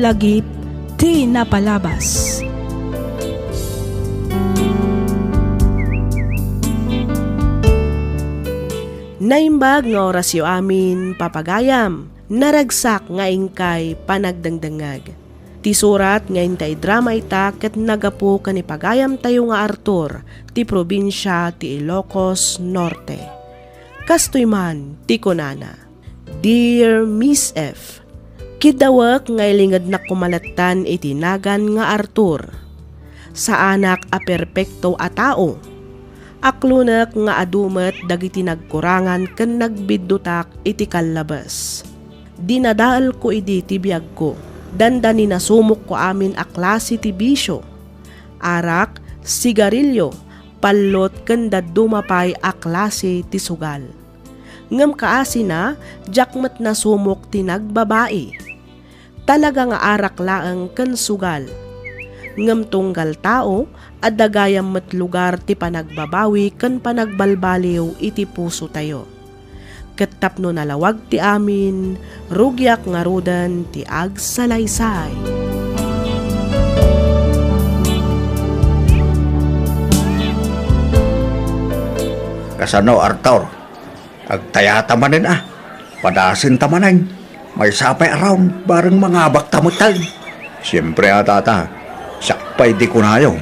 Lagip ti napalabas. Naimbag nga orasyo amin papagayam, naragsak nga ingkay panagdangdangag. Ti surat nga intay drama ita ket nagapu kanipagayam tayo nga Arthur, ti probinsya ti Ilocos Norte. Kastoy man ti kunana. Dear Miss F, kidawak nga ilingad na kumalatan itinagan nga Arthur. Sa anak a perpekto a tao. Aklunak nga adumet dagiti nagkurangan ken nagbiddutak iti kallabas. Dinadaal ko idi ti biag ko. Dandani nasumok ko amin a klase ti bisyo. Arak, sigarilyo, pallot ken dumapay a klase ti sugal. Ngem kaasi na, jakmet nasumok ti nagbabae. Talaga nga arak laeng ken sugal. Ngem tunggal tao, adagayam met lugar ti panagbabawi ken panagbalbaliw iti puso tayo. Ket tapno nalawag ti amin, rugyak nga rudan ti agsalaysay. Kasano Arthur, agtaya tamanin padasin tamanan, may sapay around bareng mga baktamutan. Siyempre tata, sakpay di kunayo.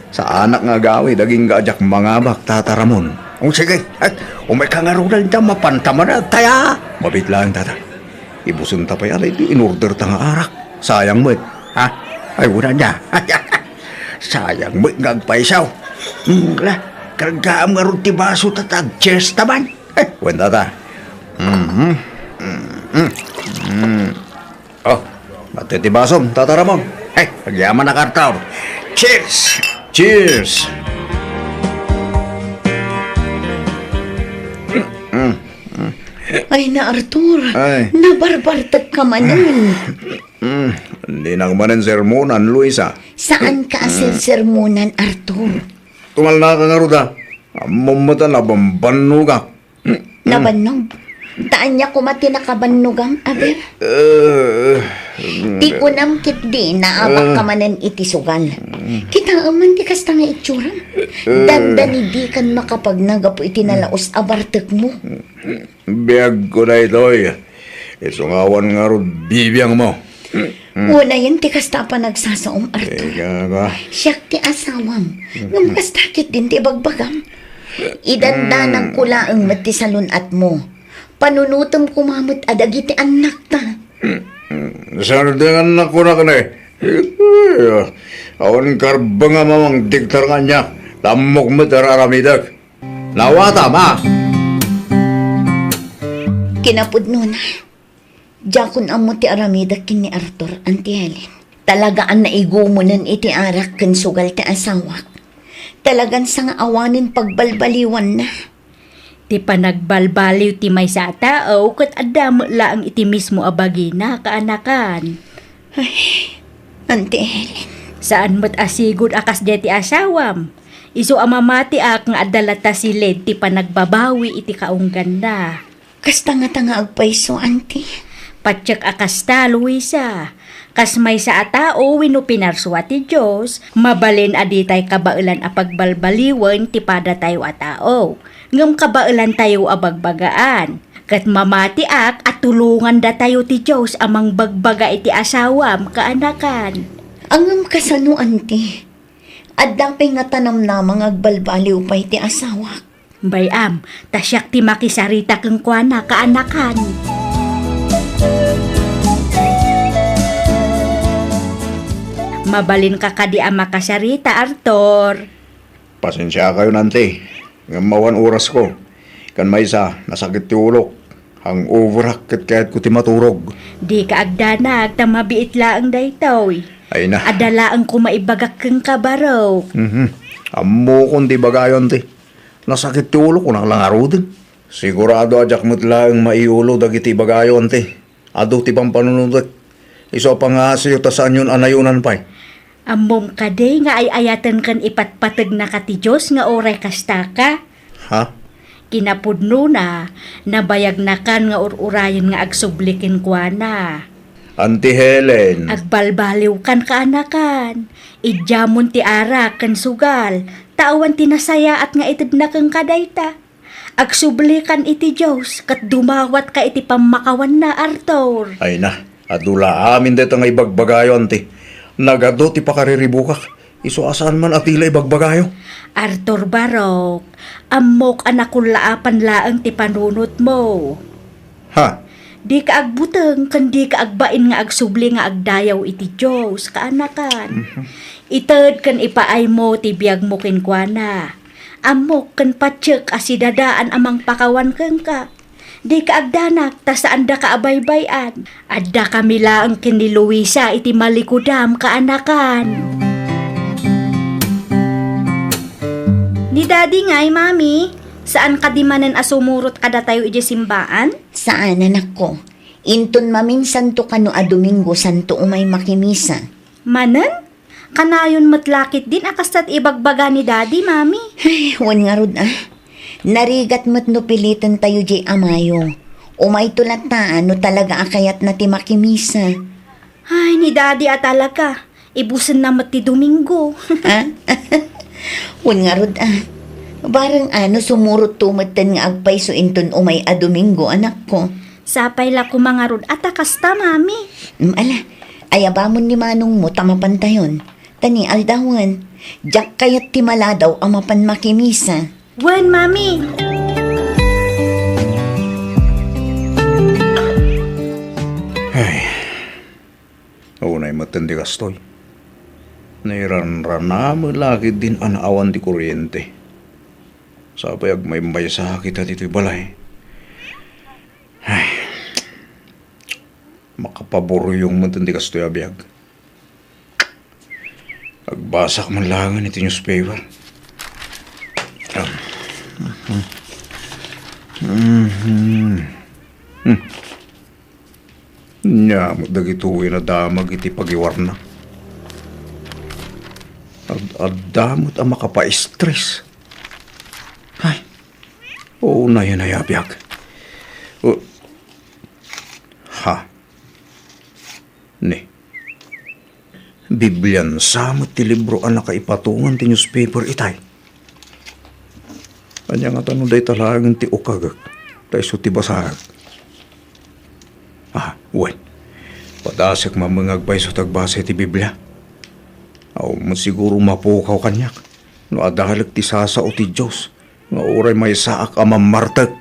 Sa anak nga gawi, daging gajak mga bakta Ramon. Sige, umay ka nga rudan dyan, mapantaman na, taya. Mabit lang, tata. Ibusun tapay alay, di in-order ta nga arak. Sayang mo, ha? Ay, wala niya. Sayang mo, ngagpaisaw. Karagaam nga rin ti baso tatag, cheers taman. Wen, tata. Oh, mati ti basom, tata Ramon. Pagyaman na kartaw. Cheers! Cheers! Ay na Arthur, Ay. nabarbartag ka manan. Hindi na kumanin sermonan, Luisa. Saan ka sermonan, Arthur? Tumal na ka nga ruda. Mamata na bambanuga. Nabanog? Taan niya kumati nakabanugang, aber? Di ko namkit di naabak ka manan iti sugal. Kita aman di kasta nga itsura. Dandani di kan makapagnagapo iti nalaos abartag mo. Biyag ko na ito isungawan nga ro bibiyang mo. Una yan ti kasta pa nagsasaom, Arthur. Ika ka. Siyak ti asawam. Ngam kastakit din ti bagbagam. Idandanang kulaang mati sa lunat mo. Panunutom kumamot adagi ti anak ta. Saan din anak ko na ka na awan karba nga mamang diktar ka niya. Tamok mo tararamidag. Nawata, ma! Kinapudno na. Jakon amo ti aramida kin ni Arthur, Auntie Helen. Talagaan na igumunan iti arak ken sugal ti asawak. Talagan sa nga awanin pagbalbaliwan na. Ti panagbalbaliw ti may sa tao ket adamo laang iti mismo abagina kaanakan. Auntie Helen. Saan mo't asigod akas di ti asawam? Isu amamati ak nga adalata silid ti panagbabawi iti kaunggan na. Kasta nga tanga agpaiso, Auntie. Patsak akasta, Luisa. Kas may sa atao, wino pinarswa ti Diyos, mabalin aditay kabailan a pagbalbaliwan ti pada tayo atao. Ngam kabailan tayo abagbagaan. Kat mamati ak at tulungan da tayo ti Diyos amang bagbaga iti asawam kaanakan. Angam kasano, Auntie. Adapay nga tanam namang agbalbaliw pa iti asawak. Bayam, tasyak ti makisarita keng kuana kaanakan. Mabalin ka kadi ang makasarita, Arthur. Pasensya kayo nanti. Ngamawan oras ko. Kan may isa, nasakit ti ulok. Hang overakit kahit ko ti maturog. Di ka agdanag, tamabiit laang daytoy. Ay na. Adala ang kumaibagak keng kabaraw. Amo kung di bagayon ti. Nasakit ti ulok ko nang langaro din. Sigurado ajak mo't laang maiulo dagiti bagayon ti. Ado ti pang panununod. Iso pa nga siyo ta saan yun anayunan pa. Amom ka day nga ay ayatan kan ipatpatag na ka ti Diyos nga oray kasta ka. Ha? Kinapudno na, nabayag na kan nga ururayan nga agsublikin kwa na. Auntie Helen. Agbalbaliw kan kaanakan. Idyamon ti arak kan sugal. Tawan ti nasaya at nga itid na kang kadayta. Agsubli kan iti Diyos kat dumawat ka iti pamakawan na Arthur. Ay na, adula amin dito nga ibagbagayo, auntie. Nagado ti pakariribukak. Iso asan man atila ibagbagayo. Arthur Barok, amok anak kulaapan laang ti panunot mo. Ha? Di ka agbuteng, kan di ka agbain nga agsubli nga agdayaw iti Diyos, kaanakan. Ited kan ipaay mo ti biyag mo kinkwana. Amok kan patsik asidadaan amang pakawan keng ka. Di ka agdanak, ta saan da ka abaybayan. Adda kami laang kini Luisa iti malikudam, kaanakan. Ni daddy ngay, mami. Saan ka di manen asumurot kada tayo iti simbaan? Saan anak ko? Inton mamin santo kano a Domingo santo umay makimisa. Manen? Kanayon matlakit din akastat ibagbaga ni daddy, mami. Ay, wan nga rod Narigat mat no pilitan tayo di amayo. Umay tulat na ano talaga akayat na ti makimisa. Ay, ni daddy talaga. Ibusan na ti Domingo. Ha? Wan nga rod Barang ano sumurot tumatan nga agpay so inton umay a Domingo anak ko. Sapay la ko mga rod at akasta, mami. Ala, ayabamon ni manong mo tamapantayon. Tani aldawan, jak kayat timala daw ang mapan makimisa. Wen, mami. Ay, unay matindi kastoy. Nairanrana mo lagi din anawan di kuryente. Sapay agmay sa kita dito'y balay. Ay, makapaboro yung matindi kastoy abiyag. Agbasak man langan ito newspaper. Nya, magdagituwi na damag iti pagiwarna. Ad-damot ang makapa-stress. Ay, oo na yun ay abiyag. Ha? Ni. Biblian samot ti libro ang nakaipatungan ti newspaper itay. Anya nga tanong day talagang ti ukagag. Day so ti basahag. Ah, wen. Padasek mamangagbay sa tagbasa ti Biblia. Aw, mo siguro mapukaw kanyak. No adahalag ti sasa o ti Diyos. Nga oray may saak amang martag.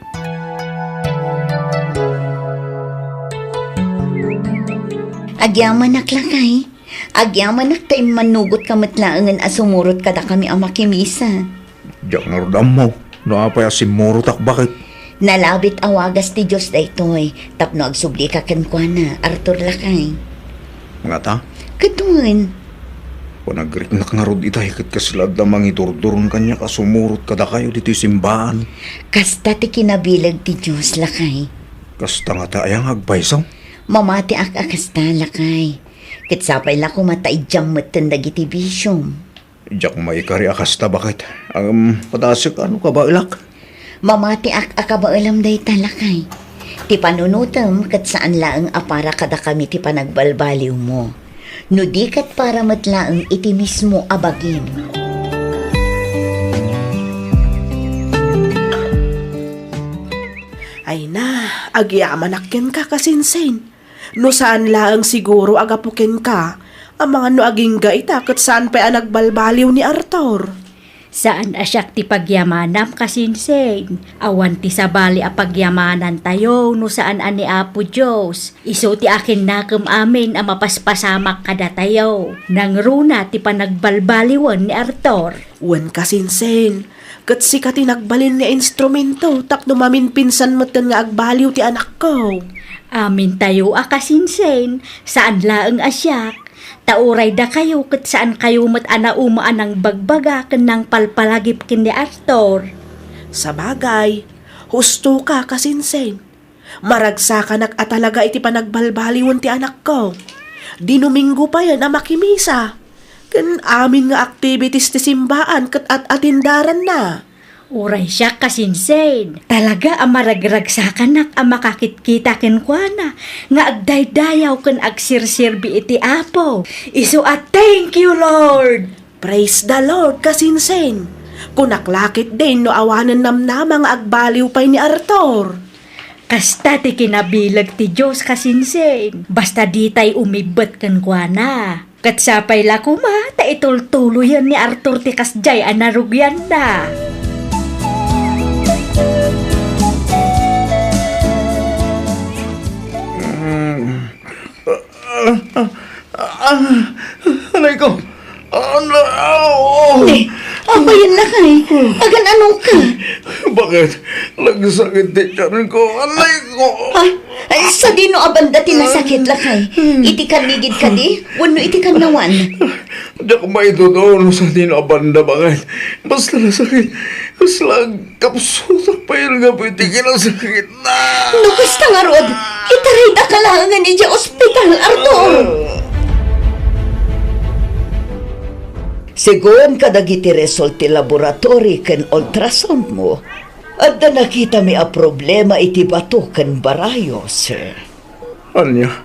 Agyaman naklakay. Agyaman naktay manugot ka matlaangan asumurot kada kami ang makimisa. Diyak nga rodam mo. No apay asimuro tak bakit? Nalabit awagas ti Diyos daytoy. Tapno agsubli ka kenkwana, Arthur lakay. Nga ta? Kadun. Panagrik nga rod itay kat kasilad lamang iturduron kanya kasumurot kada kayo dito'y simbahan. Kasta ti kinabilag ti Diyos lakay. Kasta nga taayang agbaysaw. Mamati akasta lakay. Kitsapay la ko mataijam matan dagiti bisyom. Diyak may kari akasta bakit? Padasik ano ka ba ilak? Mamati akabaalam day talakay. Ti panunutam kat saan laang apara kada kami ti panagbalbaliw mo. No di kat para matlaang iti mismo abagin. Ay na, agyaman akyan ka kasinsin. No saan laang siguro agapukin ka, ang mga no aging gaita kat saan pa ang nagbalbaliw ni Arthur. Saan asyak ti pagyamanam kasinsen? Awan ti sabali a pagyamanan tayo no saan ani Apo Diyos. Iso ti akin nakam amin a mapaspasamak kada tayo. Nang runa ti panagbalbaliwan ni Arthur. Wan kasinsen, kat si ka tinagbalin nga instrumento tapno mamin pinsan mo nga agbaliw ti anak ko. Amin tayo a kasinsen, saan laang asyak? Tauray da kayo kat saan kayo mat anaumaan ng bagbaga kanang palpalagip kin ni Arthur. Sa bagay, husto ka kasinsen. Maragsa ka atalaga iti panagbalbaliwan ti anak ko. Dinuminggo pa yan ang makimisa. Kan amin nga activities ti simbaan kat at atindaran na. Uray siya kasinsen. Talaga ang maragragsakan nak ang makakitkita ken kuana. Nga agdaydayaw ken agsirsirbi iti apo. Isu at thank you, Lord! Praise the Lord, kasinsen. Kunaklakit din no awanan namnamang agbaliw pay ni Arthur. Kasta ti kinabilag ti Diyos kasinsen. Basta di tay umibet ken kuana. Kat sapay la kuma, ta itultuluyan ni Arthur ti kasjay anarugyan na. Anay ko! Ano? Apa yan na kay? Agan ano ka? Bakit? Nagsakit din tiyan ko. Anay ko! Ay, sa dino abanda tinasakit la kay. Iti kan ligid ka di? Wano iti kan nawan? Diyan ko maitudoon sa dinabanda. Bakit? Basta nasakit. Basta kapsutak pa yun nga po itigil ang sakit na. Nukas nga rod, itaray da kalangan ni Diya ospital, Arthur. Sigon kadagiti result ti laboratory ken ultrasound mo, at na nakita mi a problema iti bato ken barayo, sir. Anya?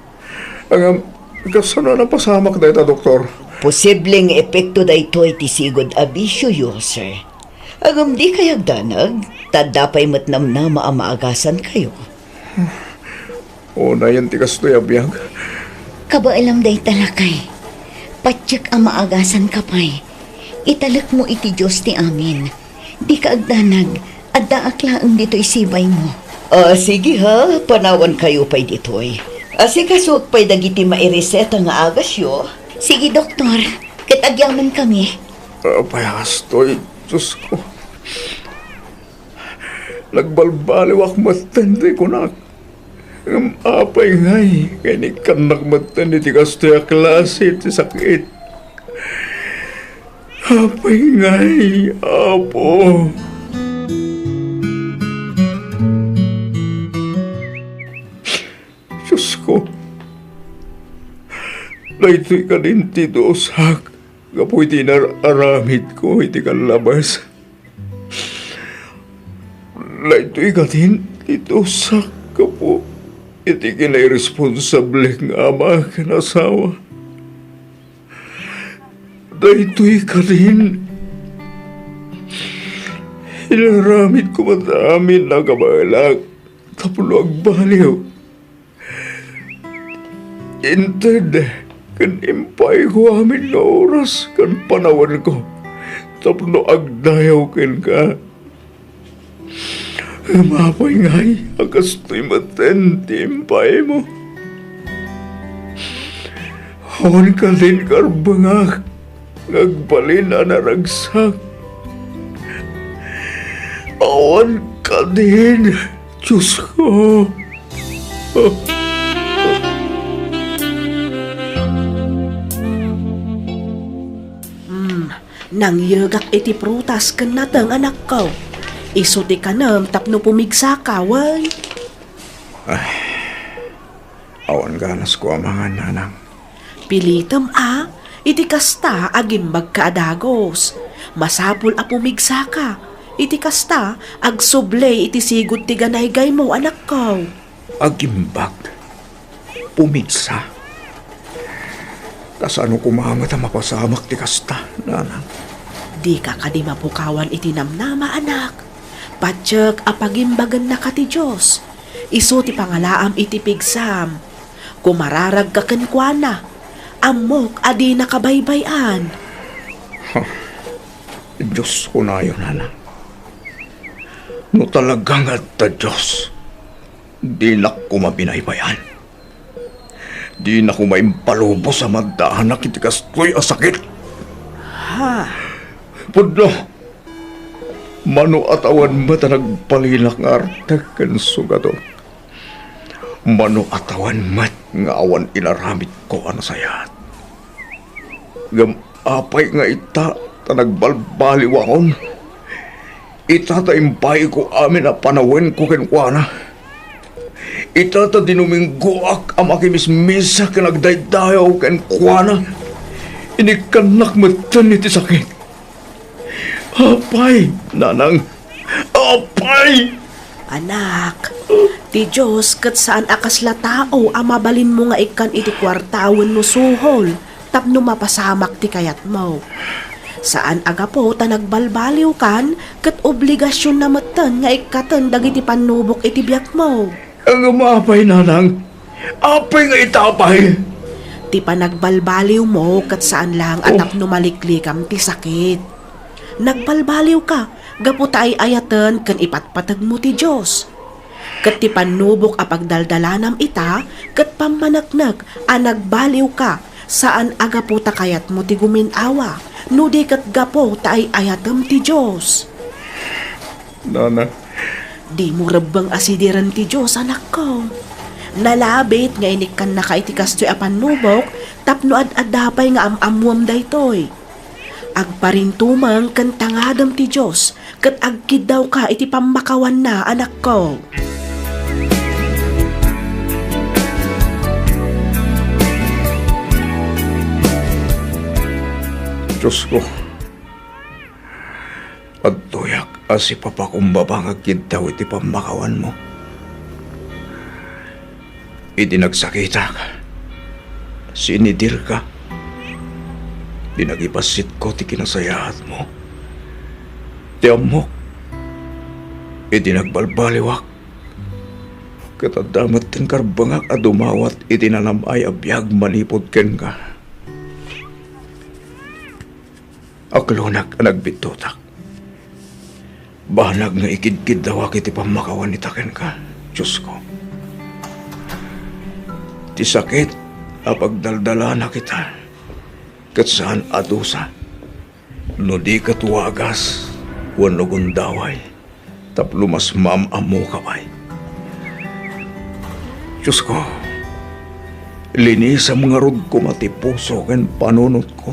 Ang kasano na pasamak na ita, doktor? Posibleng epekto daytoy ti sigod abisyo yo, sir. Agam di kayag danag, tadapay matnamnama a maagasan kayo. O na yan tikas to yabiyag. Kabailam day talakay. Patyak ang maagasan ka pa'y. Italak mo iti Diyos ti amin. Di ka agdanag, at daaklaan dito isibay mo. Sige ha, panawan kayo pa'y ditoy. Sikasok pa'y dagiti maireseta nga agas yo. Sige, doktor. Katagyaman kami. Payas to, Diyos ko. Nagbalbaliw ak matindi ko na. Ang apay ngay, kaya ni kanak matindi tikas to yung klase ti sakit. Apay ngay, apo. Diyos ko. Naito'y ka din ti dosak. Kapoy tinaramid ko, iti kalabas. Naito'y ka din ti dosak. Kapo, iti kinay responsable ng ama kanasawa. Naito'y ka din. Hinaramid ko matamin na kabalag. Tapulo ang baliw. Inted, kan impay ko amin na oras, kan panawan ko. Tapno agdayaw ken ka. Mapay ngay, agasto'y maten, timpay mo. Hawan ka din karbangak, ngagbalin na naragsak. Hawan ka din, Diyos ko. Nang yagak iti prutas ken natang anak ko. Isuti ka nam tapno pumigsa ka, wan. Awan ganas ko ang mga nanang. Pilitam iti kasta agimbag ka adagos. Masapul a pumigsa ka. Iti kasta agsublay iti sigud ti ganaygay mo, anak ko. Agimbag. Pumigsa. Tas ano kumangat ang mapasamak ti kasta, nanang. Di ka kadi mapukawan iti namnama, anak. Patsyak apagimbagan na ka ti Diyos. Isu ti pangalaam iti pigsam. Kumararag ka kenkwana. Amok adi nakabaybayan. Diyos ko na yun, nanang. No talagang at ta Diyos, di na ko mabinaybayan. Di na ko maimpalubo sa magdaan na kitikas ko'y asakit. Pudno, mano at awan ba ta nagpalinak nga artek kan sugato? Mano at awan mat nga awan inaramit ko ano sayat. Gamapay nga ita ta nagbalbaliwangon. Ita ta impay ko amin na panawen ko kenkwana. Ita ta dinuminggoak ang makimismisa ka nagdaydayaw kenkwana. Inikanak matan iti sakit. Apay, nanang, Ay! Anak, ti Diyos kat saan akas la tao amabalin mo nga ikan iti kwartawan no suhol tapno mapasamak ti kayat mo. Saan aga po ta nagbalbaliw kan kat obligasyon na matan nga ikatan dagiti panubok iti biyak mo. Ang umapay, nanang. Apay nga itapay. Ti panagbalbaliw mo kat saan lang at tapno maliklikam ti sakit. Nagbalbaliw ka, gaputa ay ayatan kan ipatpatag mo ti Diyos. Kat ti panubok a pagdaldalanam ita, kat pamanaknag a nagbaliw ka, saan aga po ta kayat mo ti guminawa, no di kat gapo ta ay ayatam ti Diyos. Nanang, Di mo rabang asidiran ti Diyos, anak ko. Nalabit nga inikan na ka iti kastoy a panubok, tapno ad-adapay nga am-amuam daytoy. Agparintumang kan tangadam ti Diyos, kat agkid daw ka iti pamakawan na, anak ko. Diyos ko. Pagtuyak as ipapakumbabang agkid daw iti pamakawan mo. Itinagsakita ka. Sinidir ka. Dinagipasit ko ti kinasayahat mo. Ti amok. Itinagbalbaliwak. Katadamat ten karbangak a dumawat itinanamay abiyag manipod ken ka. Aklunak a nagbitutak. Banag nga ikidkid daw iti pamakawan ni taken ka, Diyos ko. Ti sakit a pagdaldala na kita, kat saan adusa, no di katuwagas, wano gundaway, tapno mas mamamu kaway. Diyos ko, linis ang mga rod ko matipuso ken panunot ko.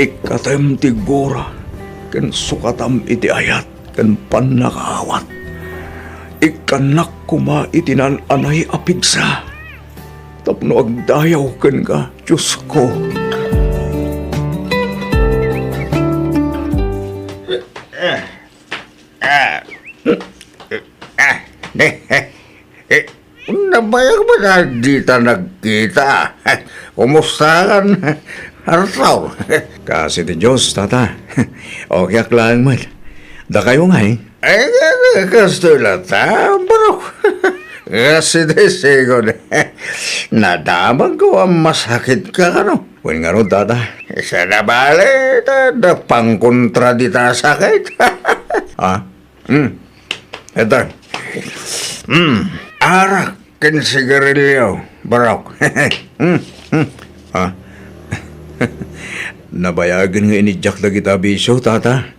Ikatem ti gora, ken sukatam iti ayat, ken panakaawat. Ikanak kuma itinan anay apigsa. Tapno agdayaw ken ka, Diyos ko. Nabayag ba na dita nagkita? Kumusta kan? Artaw. Kasi ti Diyos, tata. Okay lang man. Da kayo nga eh. Ay, kasto lata, bro. Kasi di sigod. Nadamang ko ang masakit ka, ano? Kung nga ron, tata. Isa na bali, tada pangkontra di ta sakit. Ah? Ito. Arak kin sigarilyo, bro. Ah? Nabayagan nga inidyak na kita bisyo, tata.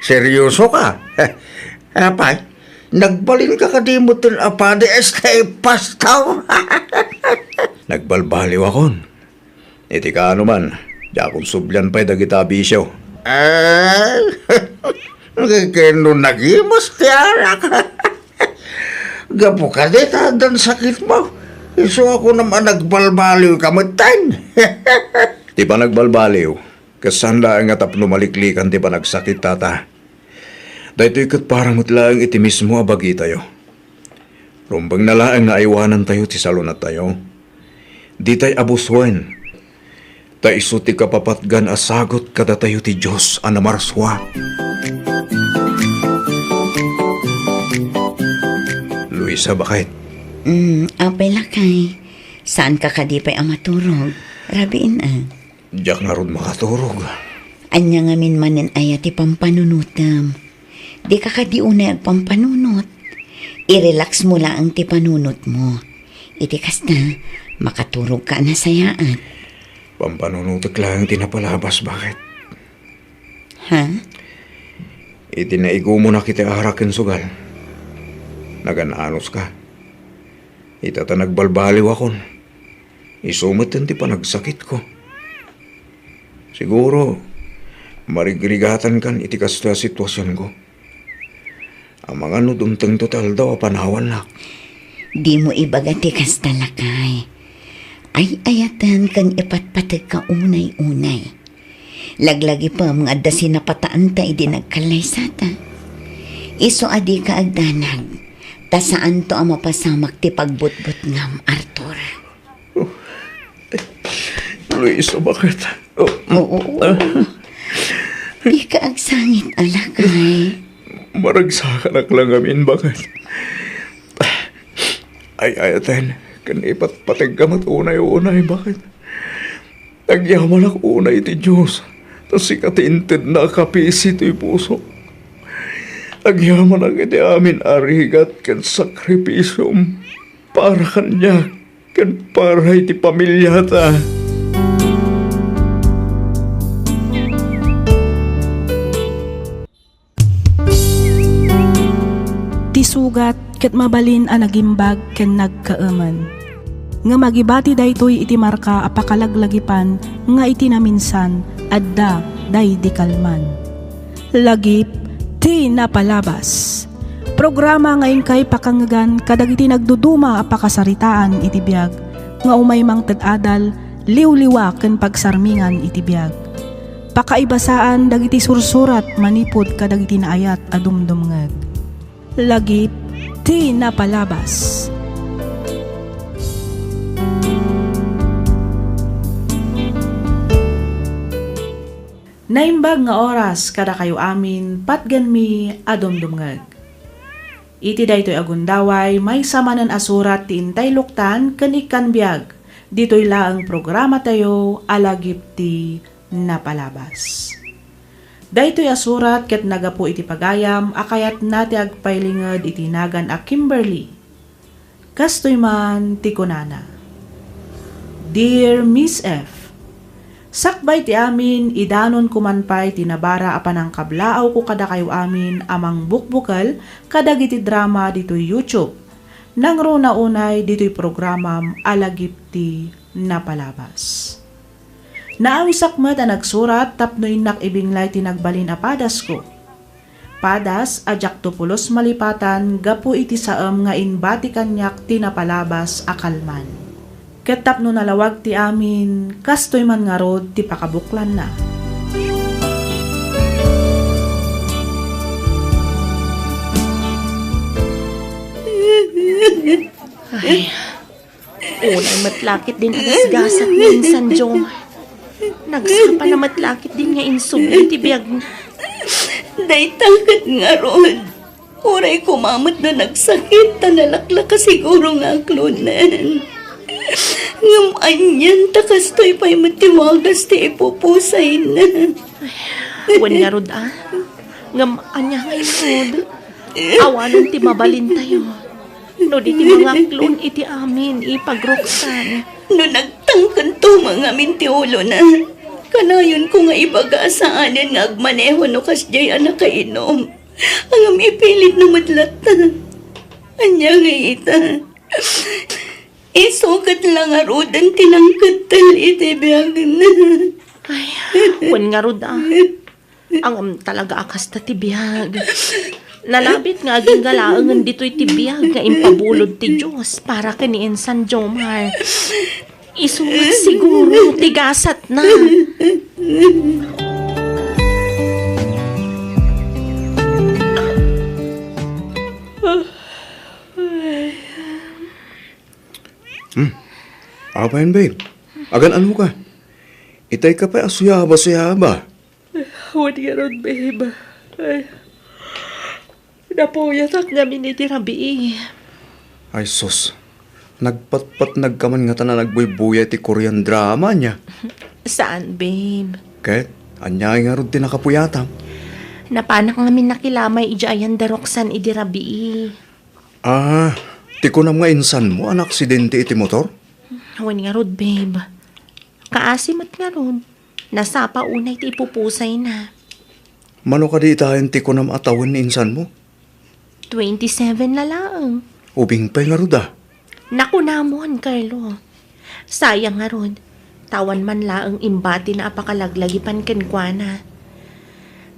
Seryoso ka? Apay, nagbalin ka kadimot ng apade este pastaw. Nagbalbaliw akon. Iti ka ano man, di akong sublan pa'y na kita bisyo. Kendo nagimas tiyara ka. Gapo ka di tadan sakit mo. Iso ako naman nagbalbaliw kamutan. Di ba nagbalbaliw? Kasanda nga tapno maliklikan di ba nagsakit, tata? Dahito ikat parang mutlaang iti mismo abagi tayo. Rumbang nalaang naiwanan tayo ti salunat tayo. Di tayo abuswen. Ta iso ti kapapatgan asagot kada tayo ti Diyos anamarswa. Luisa, bakit? Apay lakay. Saan ka kadipay ang maturog? Rabiin Diyak nga ron makaturog. Anya nga min manin ayati pampanunutam. Di ka kadiunay ag pampanunot. I-relax mo lang ang ti panunot mo. Iti kasta, makaturog ka na sayaan. Pampanunutak lang tinapalabas, bakit? Ha? Itinaigo mo na kita aharakin sugal. Nagananos ka. Itata nagbalbaliw akon. Isumatan ti panagsakit ko. Siguro, marigrigatan kan iti kasta sitwasyon ko. Ang mga nudumtang total daw panawan na. Di mo ibagati kasta lakay. Ay ayatan kan ipatpatag ka unay-unay. Laglagi pa mga adda sinapataan ta idi nagkalaysata. Iso adi ka agdanag. Ta saan to ang mapasamak ti pagbutbut ngam, Arthur? Luisa, bakit? Oo. Di ka agsangit alakay. Maragsakan lang amin, bakit? Ay, ayaten, kanipat patiggamat unay-unay, bakit? Nagyaman ako unay ti Diyos, tas ikatinted na kapisi ti puso. Nagyaman ang iti amin arigat kan sakripisyum para kanya, kan para iti pamilya ta. Ti sugat ket mabalin a nagimbag ken nagkaaman. Nga magibati daytoy iti marka apakalaglagipan nga iti naminsan adda day di kalman. Lagip ti napalabas. Programa ngayon kay pakanggan kadag iti nagduduma apakasaritaan iti biag nga umay mang tad-adal liwliwa ken pagsarmingan iti biag. Pakaibasaan dagiti sursurat manipod kadag iti naayat a dumdumngeg. Lagip ti napalabas. Naimbag nga oras kada kayo amin patgan mi adumdumngeg. Iti daytoy agundaway may samanan asurat ti intay luktan ken ikan biag. Ditoy laeng programa tayo alagip ti napalabas. Daytoy asurat ket nagapu iti pagayam akayat nati agpailinged iti nagan a Kimberly. Kastoy man ti kunana. Dear Miss F, sakbay ti amin idanon kumanpay ti nabara apan ang kablaaw ko kada kayo amin amang bukbukal kadag iti drama ditoy YouTube. Nangro na unay ditoy programam alagip ti napalabas. Naawisak mo ta nagsurat tapno inak ibinglay tinagbalin a padas ko. Padas ajak tupulos malipatan gapu iti saem nga inbati kanyak tinapalabas akalman. Ket tapno nalawag ti amin kastoy man nga rod ti pakabuklan na. Ay, unay matlakit din ang gasgat minsan, Jom. Nagsapa na matlakit din nga insugod ti biyag na. Daytakat nga ron. Uray kumamot na nagsakit, tanalaklak ka siguro nga aklunan. Ngam anyan, takastoy pa'y matiwagas ti ipupusay na. Wan nga rod Ngam anya nga rod. Awanan ti mabalin tayo. No di ti mga klon iti amin ipagroksan. No nagtangkan to mga minti ulo na. Kanayon ko nga ibaga saanan nga agmaneho no kasjay anak kainom. Ang ipilit na madlata. Anya nga ita. Isukat lang nga rodan tinangkat tal iti biyag na. Ay, wan nga rod Ang talaga akas ta ti biyag. Nalabit nga aging galaangan dito'y ti biyag nga impabulod ti Diyos para kaniin San Jomar. Isulat siguro tigasat na. Apayan, babe? Agan ano ka? Itay ka pa asuyaba. Huwag nga ron, babe. Ay, napuyatak namin iti rabi. Ay, sus. Nagpatpat nagkaman nga na nagbuybuya ti Korean drama niya. Saan, babe? Ket, anyay nga ron din nakapuyatam. Napanak namin nakilamay ijayan daroksan iti rabi. Ah, ti ko nga insan mo an aksidente iti motor? Huwag nga ron, babe. Kaasimat nga ron. Nasapa unay ti ipupusay na. Mano ka di itahin ti ko atawan ni insan mo? 27 na lang. Ubing pa'y nga ruda. Naku namon, Carlo. Sayang nga ron. Tawan man laang imbati na apakalaglagipan kenkwana.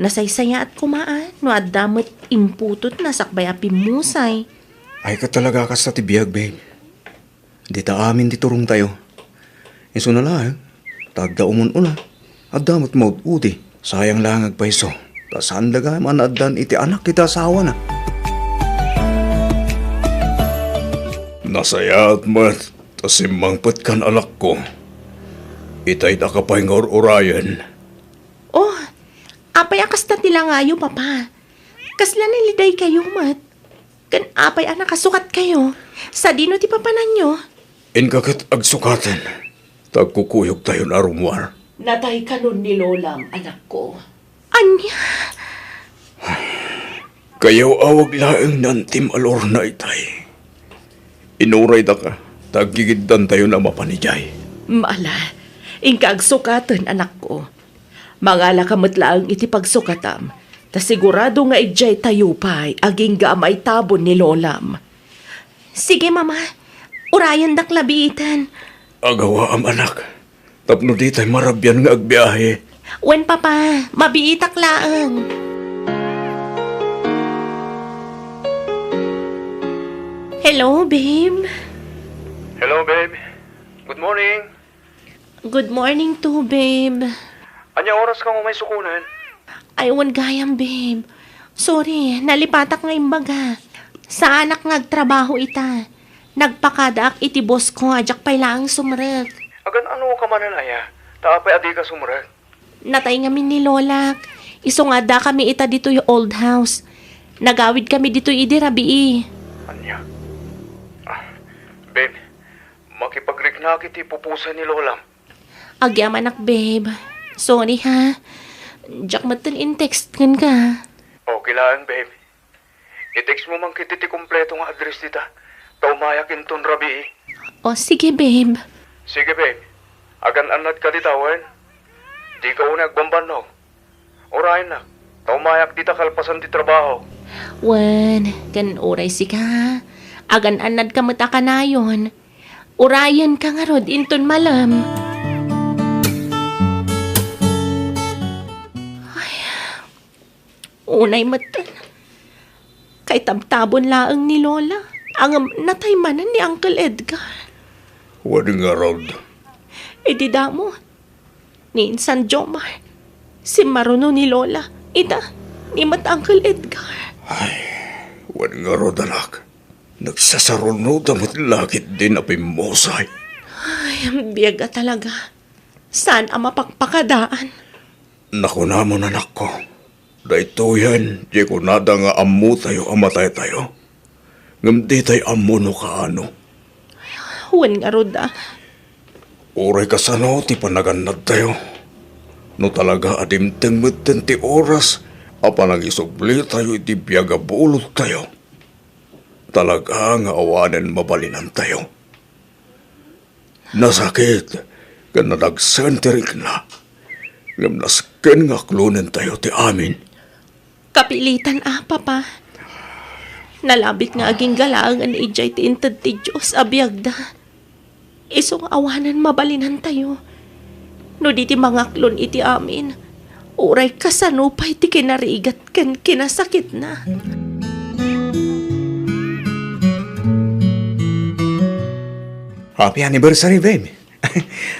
Nasaysaya at kumaan, no adamot imputot na sakbay apimusay. Ay ka talaga kas na tibiyag, babe. Di ta amin di turong tayo. Iso na lang, tagda umon-una. At damot mo uti, sayang lang agpaiso. Tasaan daga man addan iti anak kita asawa na. Nasayat mat, tasimangpat kan alak ko. Itay da kapay nga urayan. Oh, apay akas na tila ngayo, papa. Kasla niliday kayo, mat. Kan apay anak kasukat kayo. Sa dino ti papanan nyo. Inkakat agsukatan, tagkukuyog tayo na rumwar. Natay ka nun ni Lolam, anak ko. Anya? Kayaw awag laeng nantim alor na itay. Inuray da ka, tagigiddan tayo na mapanijay. Maala, ingka agsukatan, anak ko. Mangala kamot laang iti pagsukatam. Ta sigurado nga ijay tayo pa'y aging gamay tabon ni Lolam. Sige, mama. Urayan dak labiitan. Agawa am anak, tapno di tayo marabyan nga agbiyahe. Wen, papa. Mabiitak laang. Hello, babe. Hello, babe. Good morning. Good morning too, babe. Anya oras ka mo may sukunan? Aywan gayam, babe. Sorry, nalipatak nga imbaga. Sa anak ngagtrabaho ita. Nagpakadak iti boss ko, ajak pay lang sumrek. Agan ano ka mananaya? Taapay adi ka sumurag. Natay ngamin ni Lolak. Iso nga da kami ita dito yung old house. Nagawid kami dito idi rabii. Anya? Babe, makipag-rik na kiti pupusa ni Lolam. Agyam anak, babe. Sorry ha. Jack matan in text kan ka. Okay lang, babe. I-text mo mang kititi kompleto nga address dita. Taumayak inton rabi. O sige, babe. Sige, babe. Agan anad ka ditawan. Di ka unag bambanog. Orahin na. Taumayak dita kalpasan di trabaho. Wan, kan oray si ka. Agan anad ka mata ka na yun. Urayan ka nga rod inton malam. Ay, unay matan. Kay tabtabon laang ni Lola. Ang nataymanan ni Uncle Edgar. Wading around. E di damo. Ni Insan Jomar. Si Maruno ni Lola. Ita, ni Mat Uncle Edgar. Wading around, anak. Nagsasarunod amot lakit din apimosay. Ay, biyaga talaga. Saan ang mapagpakadaan? Naku namon, anak ko. Dahito yan, di ko nada nga amu tayo amatay tayo. Ngam di tayo amu no kaano. Huwag nga roda. Uray ka sana ti panaganad tayo. No talaga adim tengmet ti oras, apa nagisubli tayo iti biyaga bulot tayo. Talaga nga awanen mabalinan tayo. Nasakit, kan nadagsenterik na. Ngam nasken nga klunen tayo ti amin. Kapilitan papa. Nalabit nga aging galaangan ijay ti intad ti Diyos abiyagda. Isong awanan mabalinan tayo. No di ti mga klon iti amin. Uray kasanupay ti kinarigat kan kinasakit na. Happy anniversary, babe.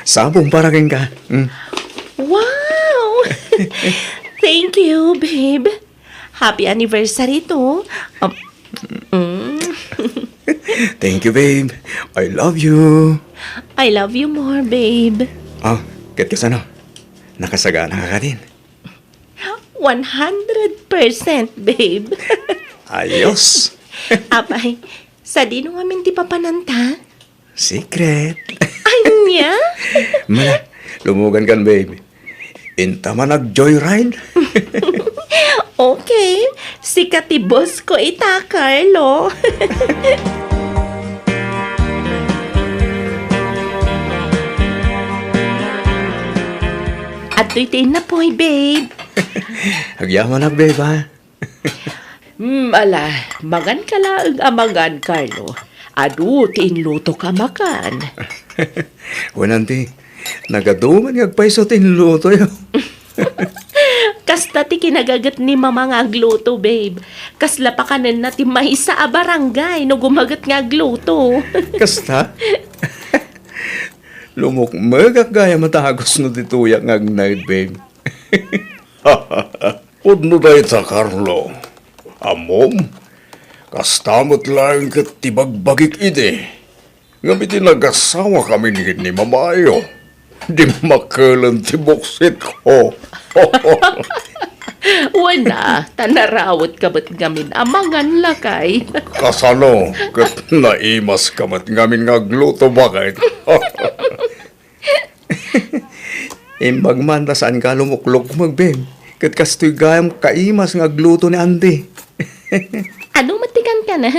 Sabong paraking ka. Wow! Thank you, babe. Happy anniversary to. Thank you, babe. I love you. I love you more, babe. Kat ka sana. Nakasagana ka din. 100%, babe. Ayos. Apay, sa dino nga minti papananta? Secret. Anya? Mala, lumugan kan, babe. Inta man nag-joyride. Okay, sikat ti boss ko ita, Carlo. At tuitin na po, babe. Agyaman na, babe, ha? Ala, magan ka lang amagan, Carlo. Adu, tinluto ka makan. Wananti, nagaduman ngagpaiso tinluto yo. Kasta ti kinagagat ni mama nga agluto, babe. Kasla pa kanan na ti mahisa a barangay no gumagat nga agluto. Kasta? Lumukmagak gaya matagos no dituya ngag night, babe. Pudno dahi ta, Carlo. Amom, kastamot lang kat tibagbagik ide. Ngamit nagasawa kami ni Mamayo. Di makalan ti buksit ko. Wala, tanarawot ka ba't gamin amangan lakay. Kasano, kat naimas kamat ngamin ngagluto bakit? Imbag man ta saan ka lumuklok magbem. Kat kastoy gayam kaimas nga agluto ni Ande. Ano matikan ka na?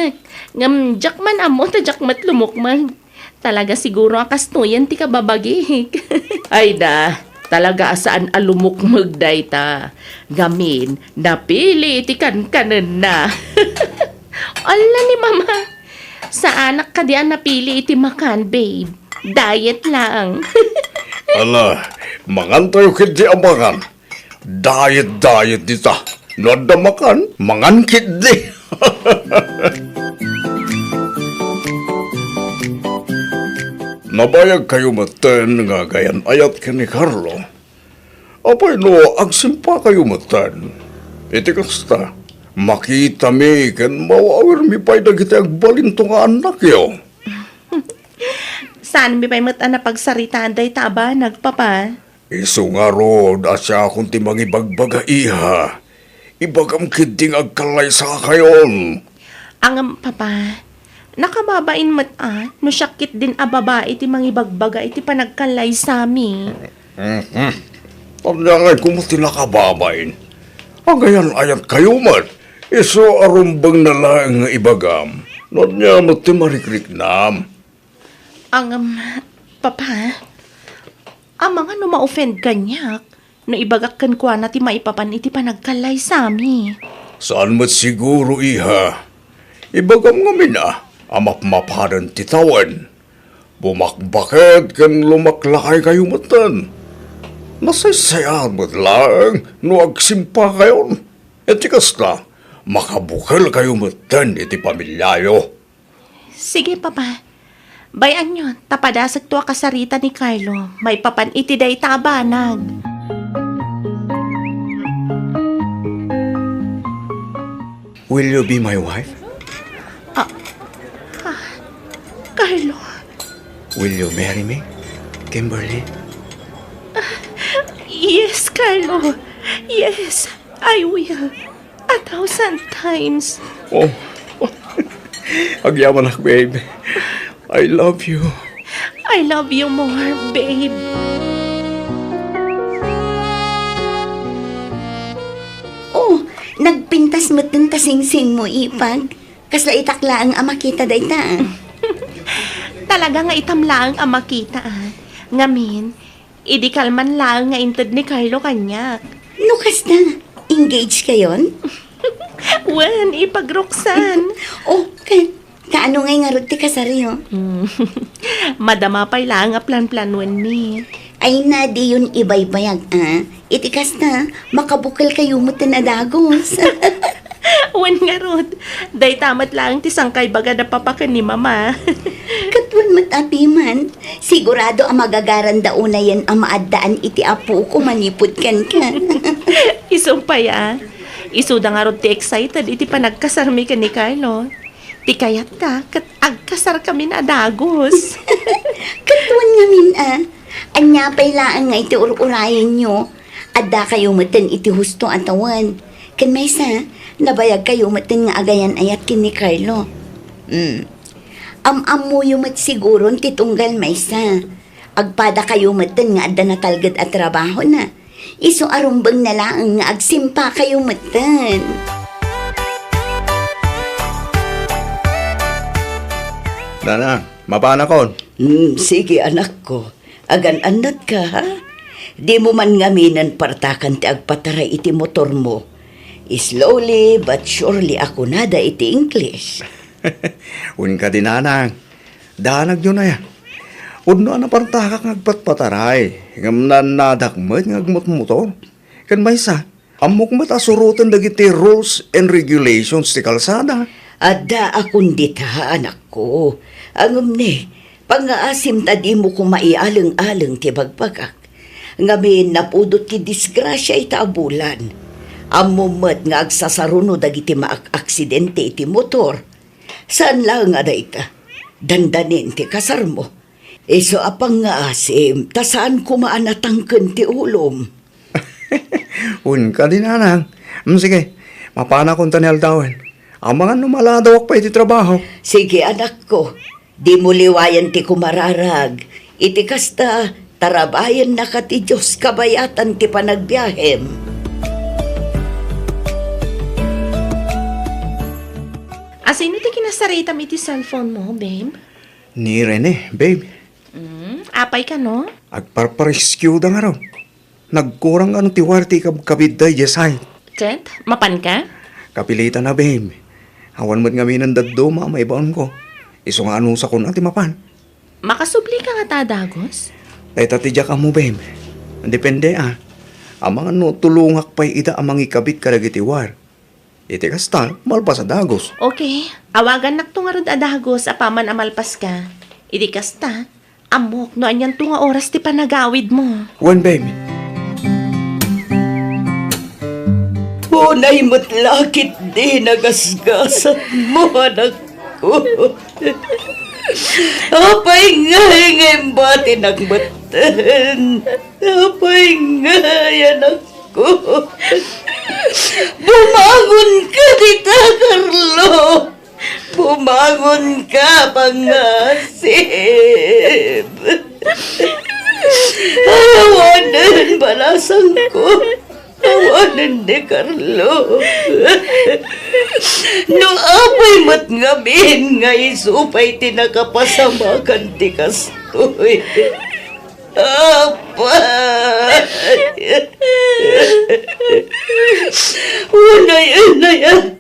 Ngam, jakman amo, ta jakmat lumukman. Talaga siguro akas tuyan ti kababagik. Ay da, talaga asaan alumukmag day ta. Gamin, napili ti kanan na. Ala ni mama, sa anak ka diyan napili iti makan, babe. Diet lang. Ala, mangantayo kiti amangan. Diet dita. Nada makan, mangan kiti. Nabayag kayo matan nga gayan ayat ka ni Carlo. Apay no, agsimpa kayo matan. Iti kasta, makita mi kan mawawir mi pa'y dagiti agbalin to nga anak yo. Saan mi pa'y mata na pagsaritaan day taba, nagpapa? Iso nga rod, asya akong timang ibagbaga iha. Ibagam kidding agkalay sa kayon. Ang papa, nakababain no syakit din a babae iti mangibagbaga iti panagkalay sami. Pagdangay kumuti nakababain. Ang gayan ayat kayo man. Iso arumbang na lang nga ibagam. Not niya mati marikrik nam. Ang papa, mga no ma-offend kanyak, no ibagak kan kwa na ti maipapan iti panagkalay sami. Saan mat siguro iha? Ibagam ngamin amap-maparan titawan. Bumakbakit kan lumaklakay kayo matan. Nasaysayan mo't lang, no agsimpa kayon. Iti kasta, makabukal kayo matan iti pamilyayo. Sige papa, bayan nyo, tapadasag to kasarita ni Carlo, may papan iti day tabanag. Will you be my wife? Carlo, Will you marry me, Kimberly? yes Carlo, yes, I will, 1,000 times. Oh, agyaman ak, babe. I love you. I love you more, babe. Oh, nagpintas mo dun tasing-sing mo, Ipag. Kasla itakla ang amakita day ta. Talaga nga itamlaang ang makita Ngamin, idikal man lang nga inted ni Carlo kanyak. Lukas na, engaged kayon? Wen, ipagroksan. Oh, kaano ngay nga ti kasaryo? Madama pa'y lang nga plan-planuan ni. Ay na, di yun ibay-bayag, Itikas na, makabukal kayo mo tinadagos. Wen nga rod, day tamat lang ti sangkay baga na papakan ni mama. Katwan matapi man, sigurado ang magagaranda una yan ang maadaan iti apo ko manipod kan ka. Isumpaya, isuda nga rod ti excited iti panagkasarmi ka ni Carlo. Ti kayat ka, kat agkasar kami na dagos. Katwan nga anya pa'y laan nga iti ur-urayin nyo. Adda kayo matan iti husto atawan. Kan may sa, nabayag kayo matan nga agayan ayat kin ni Carlo. Am-am mo yung mat siguro titunggal may sa. Agpada kayo matan nga adda na talgad at trabaho na. Iso arumbang na lang nga agsimpa kayo matan. Nanang, mapana kon. Sige anak ko, agan-anat ka ha? Di mo man ngaminan partakan ti agpataray iti motor mo. Slowly but surely ako nada iti English. Un ka din, nanang. Danag yun na yan. Udno na partakak ngagpatpataray. Ngam nanadakmat ngagmot-motor. Kan may sa, amok matasurutan dagiti rules and regulations ti kalsada. Adda akong dita, anak ko. Angam ni, Pangaasim ta di mo kumaialang-alang ti bagbagak. Ngamin napudot ki disgrasya ita abulan. Amumat nga agsasarunod dagiti maak-aksidente iti motor. Saan lang nga ita? Dandanin ti kasar mo. Iso apang nga asim, ta saan kumaanatangken ti ulom? Un ka din, anang. Sige, mapana kong tanel dawan. Ang mga numaladawak pa iti trabaho. Sige anak ko, di mo liwayan ti kumararag. Iti kasta, tarabayan na ka ti Diyos kabayatan ti panagbiyahem. Asino ti kinasaritam iti cellphone mo, babe? Ni Rene, babe. Apay ka, no? Agparparescue da nga raw. Nagkurang ano ti warti kabid day jesay. Chet, mapan ka? Kapilitan na, babe. Awan mo't nga minang daddo, maibaon ko. Iso nga ano sa kun ati mapan. Makasubli ka nga tadagos? Tay tatidya ka mo, babe. Depende Amang ano tulungak pa'y ida amang ikabit karagiti war. Iti kasta, malpas sa dagos. Okay, awagan nak tungarod adagos apaman amalpas ka. Idi kasta, amok no anyan tunga oras ti panagawid mo. Wan, babe. Unay mo't lakit di nagasgasat mo, anak ko. Apay ngay bati nagbatan. Apay ngay, anak ko. Bumangon ka, Tita Carlo. Bumangon ka, pangasip. Ayawanan, balasang ko. Awanan ni Carlo. Nung apay mat ngamin, nga isupay tinakapasamakan ti kastoy. Apay! Unayan!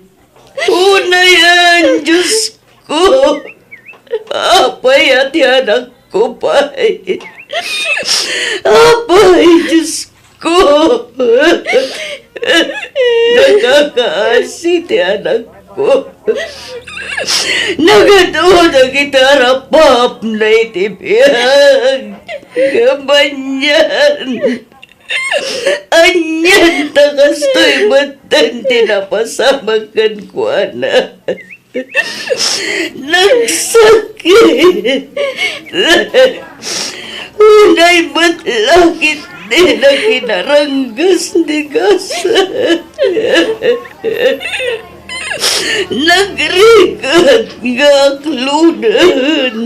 Unayan, Diyos ko! Apay at anak ko, pay! Apay, Diyos ko! Nakakaasi ti anak ko. Nagatuon ang itarapap na itibiyag. Gamanyan. Anyan takastoy matan tinapasamagan ko na. Nagsakit. Unay ba't lakit di na kinaranggas ni Gasa. Nagrigat nga aklunan.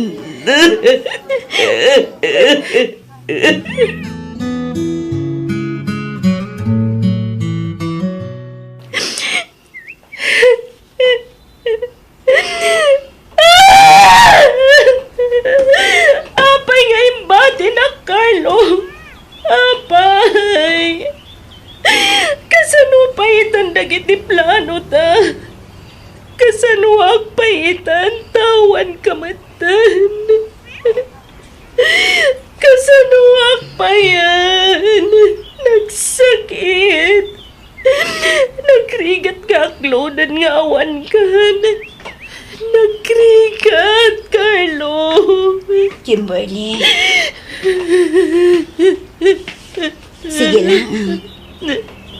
Apay nga imbati na, Carlo. Apay. Kasano pa itan dagiti plano ta? Kasano pa itan tawan kamatan? Kasano pa yan? Nagsakit. Nagrigat ka aklonan nga awan ka. Nagrigat, Carlo. Kimberly. Sige lang.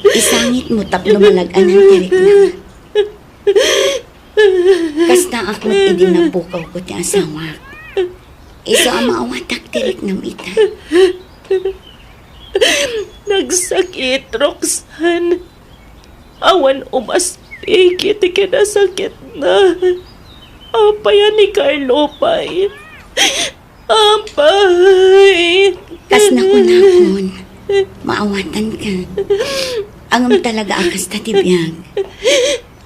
Isangit mo tapno malagan ang tirik na. Kasta ako idinapukaw ko ti asawa. Iso ang maawatak tirik na mita. Nagsakit, Roxanne. Awan umaspik, iti kinasakit na. Apayan ni Carlo, pay. Apay. Kas na ko na akon. Maawatan ka. Angam talaga akas tatibiyag.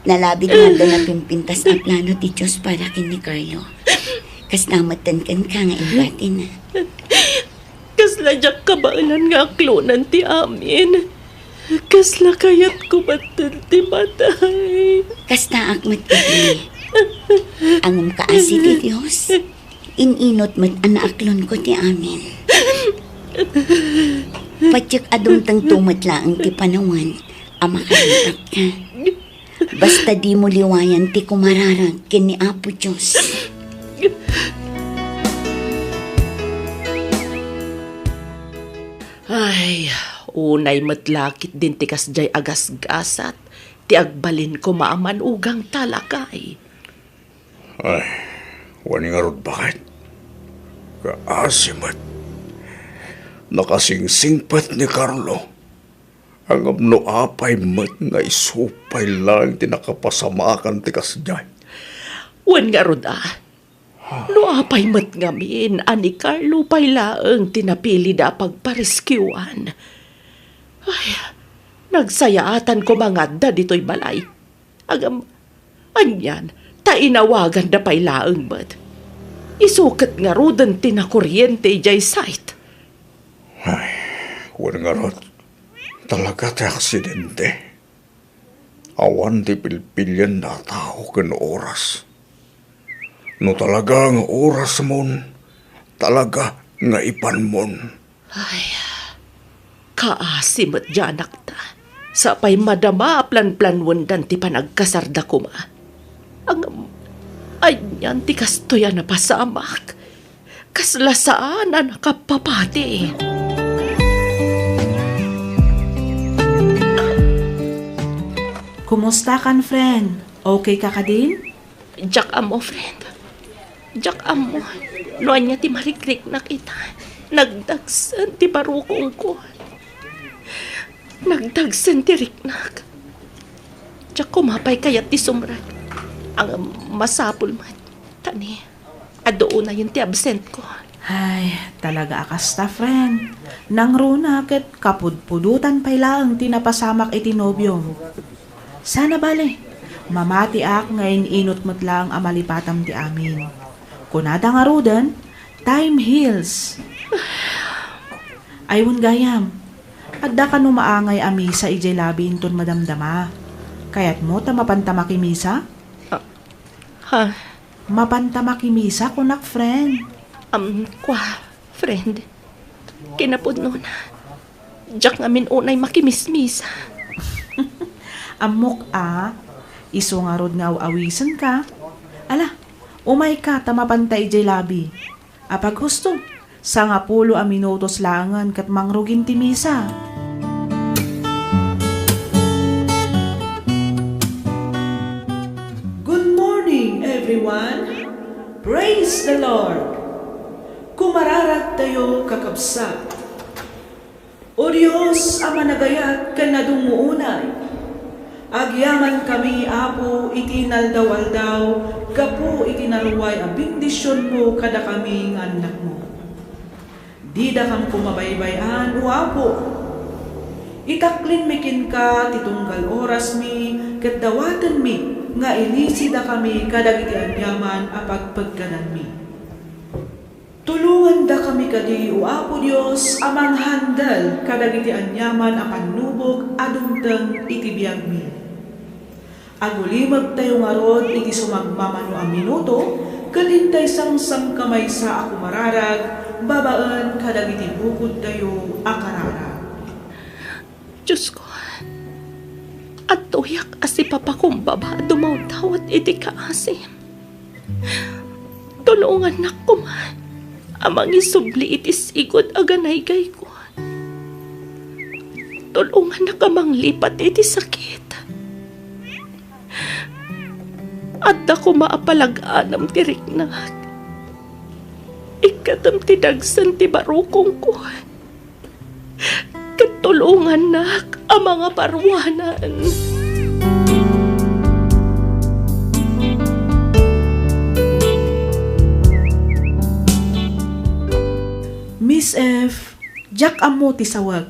Nalabid nga doon na pimpintas na plano ti Diyos para kin ni Carlo. Kas namatan kan ka nga imbati na. Kasla jak kabailan nga aklonan ti amin. Kasla kayat kumatan ti matay. Kasta akmat iti. Angam kaasi ti Diyos. Ininot mat anaaklon ko ti amin. Patsyak adong tang tumatlaang ti panawan, ama kalintap ka. Basta di mo liwayan ti kumararag kin ni Apo Diyos. Ay, unay matlakit din ti kasjay agas-gasat. Ti agbalin ko maaman ugang talakay. Ay, wani nga rod bakit? Kaasimat. Nakasingsingpat ni Carlo. Ang amno apay mat nga isupay lang tinakapasamakan ti kasjay. Wan nga rod no apay mat ngamin, ani Carlo pay laeng tinapili da pagpariskiwan. Ay, nagsayaatan ko mga da dito'y balay. Agam, anyan, tainawagan da pay laeng mat. Isukat nga rodan tinakuryente jay site. Ay, wala nga rod. Talaga ti aksidente. Awan ti pilpilyan na tao ken oras. No talaga nga oras mon, talaga nga ipan mon. Ay, kaasim at janak ta. Sa pay madama plan-planwan dan ti panagkasarda ko ma. Ang anyan ti kastoya na pasamak. Kaslasaan na nakapapati. Kumusta kan, friend? Okay ka ka din? Jack amo, friend. Jack amo. Noan niya ti marikrik na kita. Nagdagsan ti parukong ko. Nagdagsan ti riknak. Jack kumapay kayat ti sumrat. Ang masapul man. Tani, adoon na yun ti absent ko. Ay, talaga akasta, friend. Nang runa ket kapudpudutan pay lang tinapasamak iti nobyo. Sana bale, mamati ak ngayon inot mo't lang amalipatam ti amin. Kunada nga rodan, time heals. Aywon gayam, adda ka numaangay amisa ijay labi inton madamdama. Kayat mo ta mapantamaki misa? Ha? Mapantamaki misa kunak, friend. Kwa, friend. Kinapod nun. Jack ngamin unay makimismisa. Amok iso nga rod nga awisan ka. Ala, umay ka tamapantay jay labi. Apag gusto, sa nga pulo a minutos langan kat mangrugin ti misa. Good morning, everyone. Praise the Lord. Kumararat tayo kakabsat. O Diyos, ama nagayat ka na dumuunay. Agyaman kami, Apo, itinaldaw-aldaw, gapu itinaluway ang bindisyon mo kada kami ng anak mo. Di da kang kumabaybayan, o Apo. Itaklin mikin ka, titunggal oras mi, kat dawatan mi, nga ilisi da kami kada iti agyaman apagpagkanan mi. Tulungan da kami kadi, o Apo Diyos, amang handal kada iti anyaman a panubog adumteng iti biyag mi. Agulimag tayo nga rod, iti sumagmamano ang minuto, kalintay sang kamay sa ako mararag, babaan kadag iti bukod tayo akararag. Diyos ko, at tuyak asi papakumbaba, dumawdawat iti kaasim. Tulungan na ko man, amang isubli iti sigod aganay gay ko. Tulungan na kamang lipat iti sakit. At ako maapalag-anam ti riknag. Ikatam ti dagsan ti barukong ko. Katulungan nak ang mga parwanan. Miss F, Jack amo ti sawag.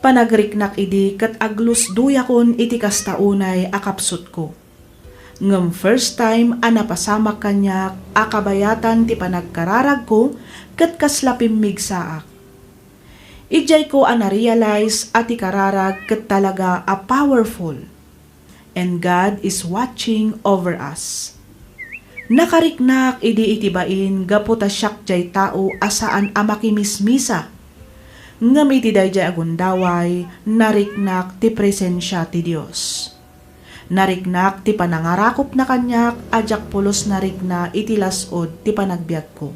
Panagriknak idi kat aglus duyakon iti kastaunay akapsut ko. Ngem first time anapasamak kanyak akabayatan ti panagkararag ko kat kaslapim migsaak. Ijay ko anarealize at ikararag kat talaga a powerful. And God is watching over us. Nakariknak idi itibain gaputa siyak jay tao asaan amakimismisa. Ngem iti dayjay agundaway nariknak ti presensya ti Dios. Nariknak ti panangarakop na kanyak, ajak pulos narikna iti lasod ti panagbiag ko.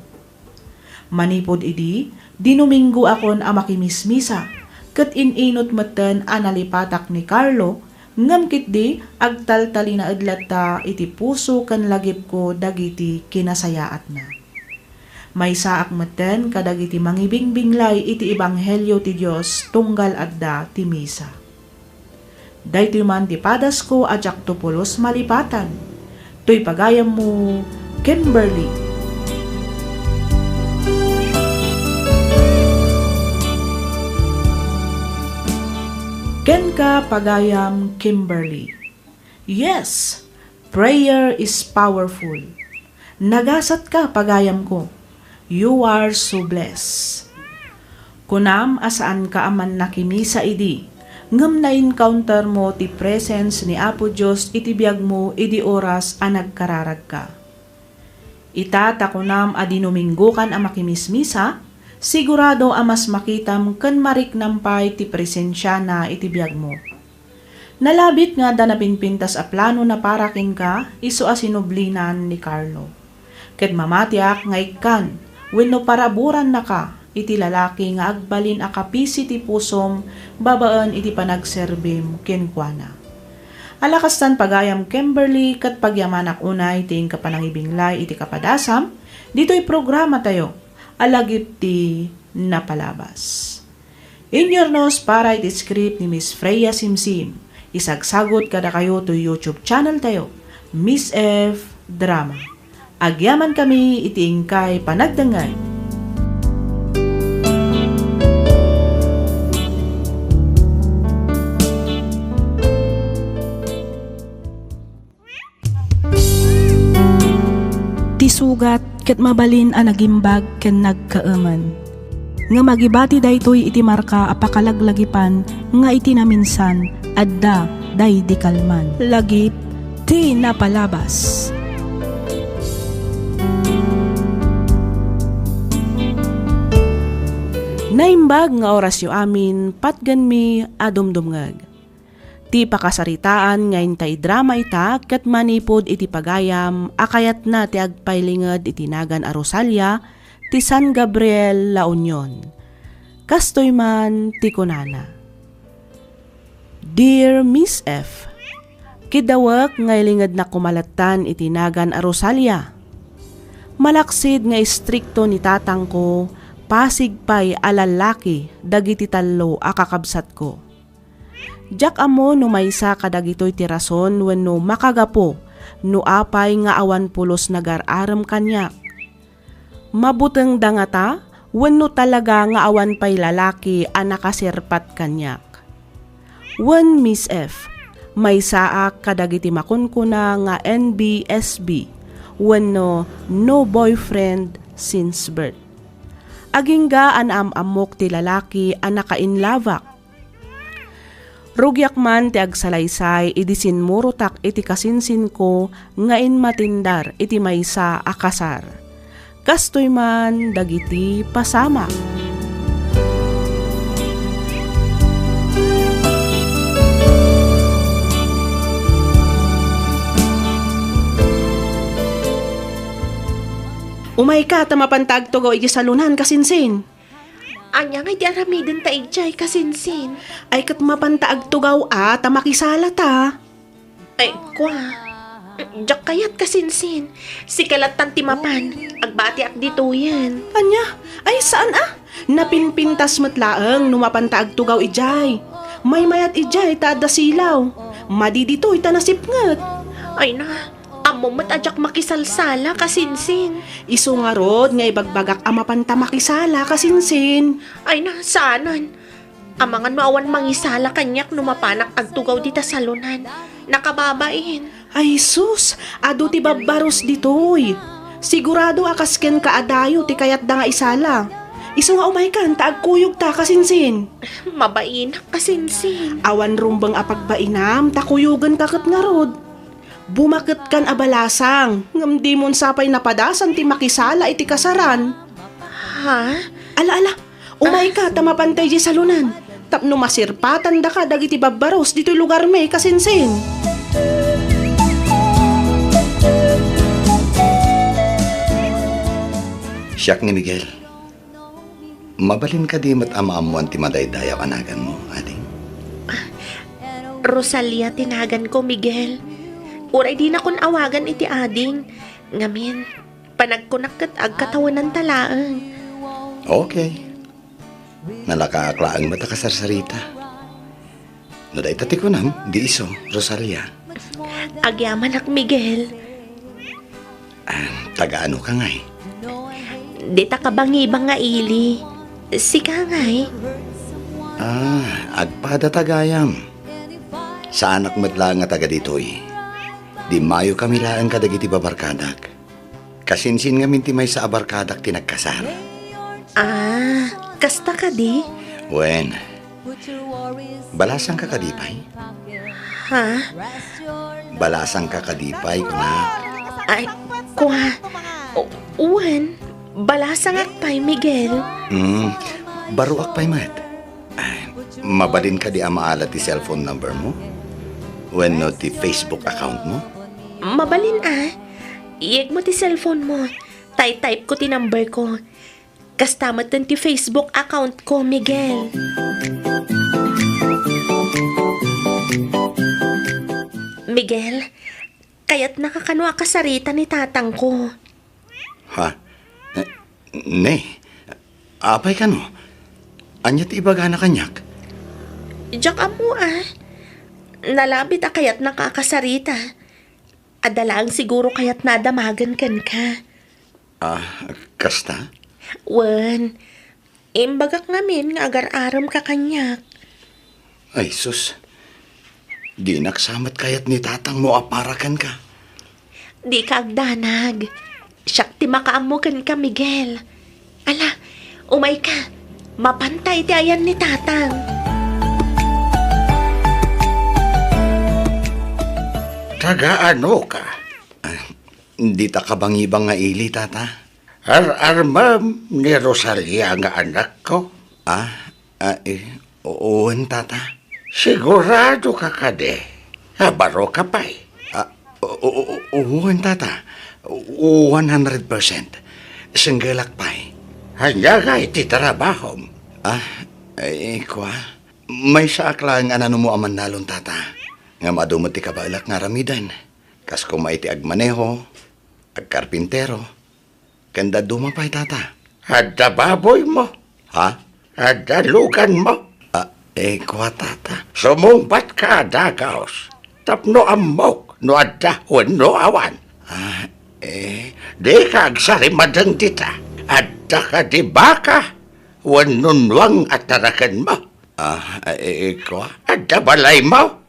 Manipod idi, dinuminggo akon a makimismisa, ket ininot meten analipatak ni Carlo, ngam kitdi agtaltali na adlata iti puso ken lagip ko dagiti kinasayaat na. May saak meten kadagiti mangibingbinglay iti ebanghelyo ti Dios tunggal adda ti misa. Daytoy man ti padas ko ajak tupulos malipatan. Toy pagayam mo, Kimberly. Ken ka pagayam, Kimberly. Yes, prayer is powerful. Nagasat ka pagayam ko. You are so blessed. Kunam asaan ka aman nakimisa idi, ngem na-encounter mo ti presence ni Apo Diyos iti biyag mo idi oras a nagkararag ka. Ita takunam a dinuminggo kan a makimismisa, sigurado a mas makitam ken mariknampay ti presensya na iti biyag mo. Nalabit nga da napinpintas a plano na para king ka, iso a sinublinan ni Carlo. Ket mamatiak nga ikan, wenno paraburan na ka, iti lalaki nga agbalin a kapisi ti pusom, babaan iti panagserbim kenkwana. Alakastan pagayam, Kimberly, kat pagyamanak unay ting kapanangibinglay iti kapadasam, dito'y programa tayo, alagip ti napalabas. In your nose para iti script ni Miss Freya Simsim, isagsagot kada kayo to YouTube channel tayo, Miss F Drama. Agyaman kami iti ingkay panagdangay. Tisugat ket mabalin a nagimbag ken nagkaaman. Nga magibati daytoy iti marka a pakalaglagipan nga iti naminsan adda day di kalman. Lagip ti napalabas. Naimbag nga orasyo amin patgan mi adumdumngag. Ti pakasaritaan nga intay drama ita ket manipod iti pagayam akayat na ti agpailinged iti nagan a Rosalia ti San Gabriel La Union. Kastoy man ti kunana. Dear Miss F, kidawak nga ilinged na kumalatan iti nagan a Rosalia. Malaksid nga istrikto ni tatang ko, pasig pay alalaki dagiti tallo a kakabsat ko. Jak amo no maysa kadagitoy ti rason wenno makagapo no apay nga awan pulos nagararam kanyak. Mabuteng dangata wenno talaga nga awan pay lalaki a nakasirpat kanyak. Wen Miss F, maysaak kadagiti makunkuna nga NBSB wenno no boyfriend since birth. Agingga an amok ti lalaki a nakainlavak. Rugyak man ti agsalaysay iti sinmurutak iti kasinsin ko ngain matindar iti maysa a kasar. Kastoy man dagiti pasama. Umay ka tamapantag to go iti salunan kasinsin. Anya nga di aramidin ta ijay kasinsin. Ay kat mapantaag tugaw tamakisala ta. Ay, kwa. Jak kayat kasinsin. Si kalatan timapan. Agbati ak dito yan. Anya? Ay saan Napinpintas matlaang numapantaag tugaw ijay. May mayat ijay tada silaw. Madidito itanasipngat. Ay na, amo mat ajak makisalsala kasinsin. Isu nga rod nga ibagbagak amapanta makisala kasinsin. Ay na, saanan? Amangan maawan mangisala kanyak numapanak agtugaw dita salunan. Nakababain. Ay sus, adu ti babaros ditoy. Sigurado akasken ka adayo ti kayat da nga isala. Isu nga umay kan taagkuyog ta kasinsin. Mabain kasinsin. Awan rumbang apagbainam takuyugan taket nga rod. Bumakit kan abalasang, ngam di mon sapay napadasan ti makisala iti kasaran. Ha? Ala, umay ka tamapantay di salunan. Tapno masirpatan da ka dagiti babbaros dito'y lugar may kasinsin. Siyak ni Miguel, mabalin ka di mat ama-amuan ti madaydayaw anagan mo, ading. Rosalia tinagan ko, Miguel. Uray di na kun awagan iti ading. Ngamin, panagkunakot ag katawan ng talaang. Okay. Nalakaklaang mata kasarsarita. No day tati ko nam, di iso, Rosalia. Agyaman ak, Miguel. Taga-ano ka ngay? Di ta kabangibang nga ili. Sika ngay. Agpada tagayam. Sa anak matla nga taga ditoy. Di mayo kami laan kadagiti babarkadak. Kasinsin nga minti may sa abarkadak tinagkasar. Kasta ka di? Wen, balasang ka kadipay? Ha? Balasang ka kadipay ko na. Ay, kuha. Uwan, balasang akpay, Miguel. Baruak pa'y mat. Mabalin ka di amaalat ti cellphone number mo? When no ti Facebook account mo? Mabalin Iyeg mo ti cellphone mo. Type ko ti number ko. Kastamat ti Facebook account ko, Miguel. Miguel, kaya't nakakanwa kasarita ni tatang ko. Ha? Ne, apay ka no? Anyat ibaga na kanyak? Diyak amo Nalabit kayat nakakasarita. Adalaang siguro kayat nadamagan kan ka. Kasta? Wan, imbagak ngamin nga agar-aram ka kanyak. Ay, sus. Di naksamat kayat ni tatang mo aparakan ka. Di ka agdanag. Siyak ti makaamukan ka, Miguel. Ala, umay ka. Mapantay ti ayan ni tatang. Taga-ano ka? Di ta kabangibang nga ili, tata. Ar-armam ni Rosalia nga anak ko. Oon, tata. Sigurado ka kade. Baro ka pa'y. Oon, tata. 100%. Singgalak pa'y. Hanya nga iti trabahom. Kwa. May saak lang anano mo aman nalon, tata. Nga madumot ti kabalak nga ramidan. Kas kumay ti agmaneho, agkarpintero. Kanda dumapay, tata. Adda baboy mo. Ha? Adda lugan mo. Kwa, tata. Sumumpat ka dagaos. Tapno amok no adda no awan. Di ka agsarimadang tita. Adda ka di baka. Nunwang at tarakan mo. Kwa. Adda balay mo.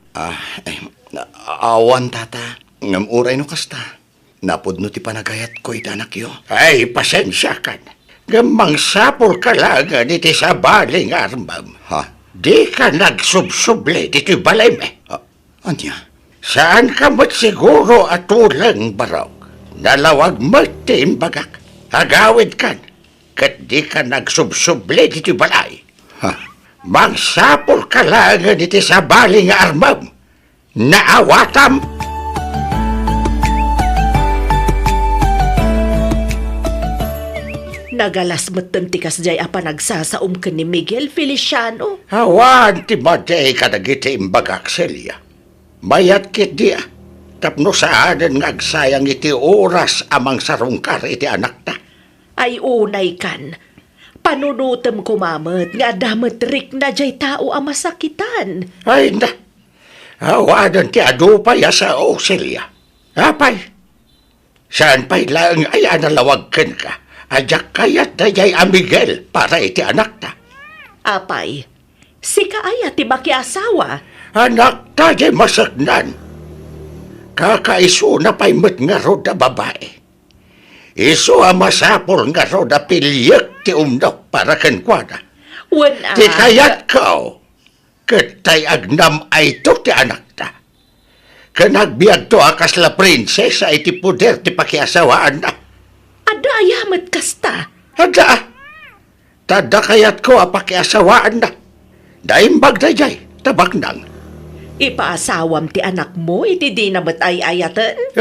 Awan, tata. Ngamuray no kasta. Napod no ti panagayat ko itanak yo. Ay, pasensya ka na. Gamang sapol ka lang iti sa baling armam. Ha? Di ka nagsubsuble dito balay me. Anya? Saan ka mo't siguro at ulang barok? Nalawag mo timbagak. Agawid kan. Kat di ka nagsubsuble dito balay. Ha? Mang sapol ka lang dito sa baling armam. Naawatam. Nagalas mo't tantikas jay apa nagsasaum ka ni Miguel Feliciano. Awan ti maday ka nagiti imbagak Celia. Mayat kit dia. Tapno saanan ngagsayang iti oras amang sarungkar iti anak ta. Ay unay kan. Panunutem kumamet nga damet rik na jay tao ang masakitan. Ay na. Awanan ti adupay sa o Celia. Apay. Saan pa'y lang ay analawagkan ka. Ajak kayat na jay a Miguel para iti anak ta. Apay, si kaaya ti makiasawa. Anak ta jay masagnan. Kakaiso na pa'y mat nga roda babae. Iso a masapol nga roda pilyak ti umdok para kenkwada. Ti kayat kao. Katay agnam ay to ti anak ta. Kanagbiag to akas la prinsesa iti puder ti pakiasawaan na. Ada ayamat kasta. Ada. Tada kayat ko apakiasawaan na. Daimbag na jay, tabak nang. Ipaasawam ti anak mo, iti di na ba't ay-ayatan?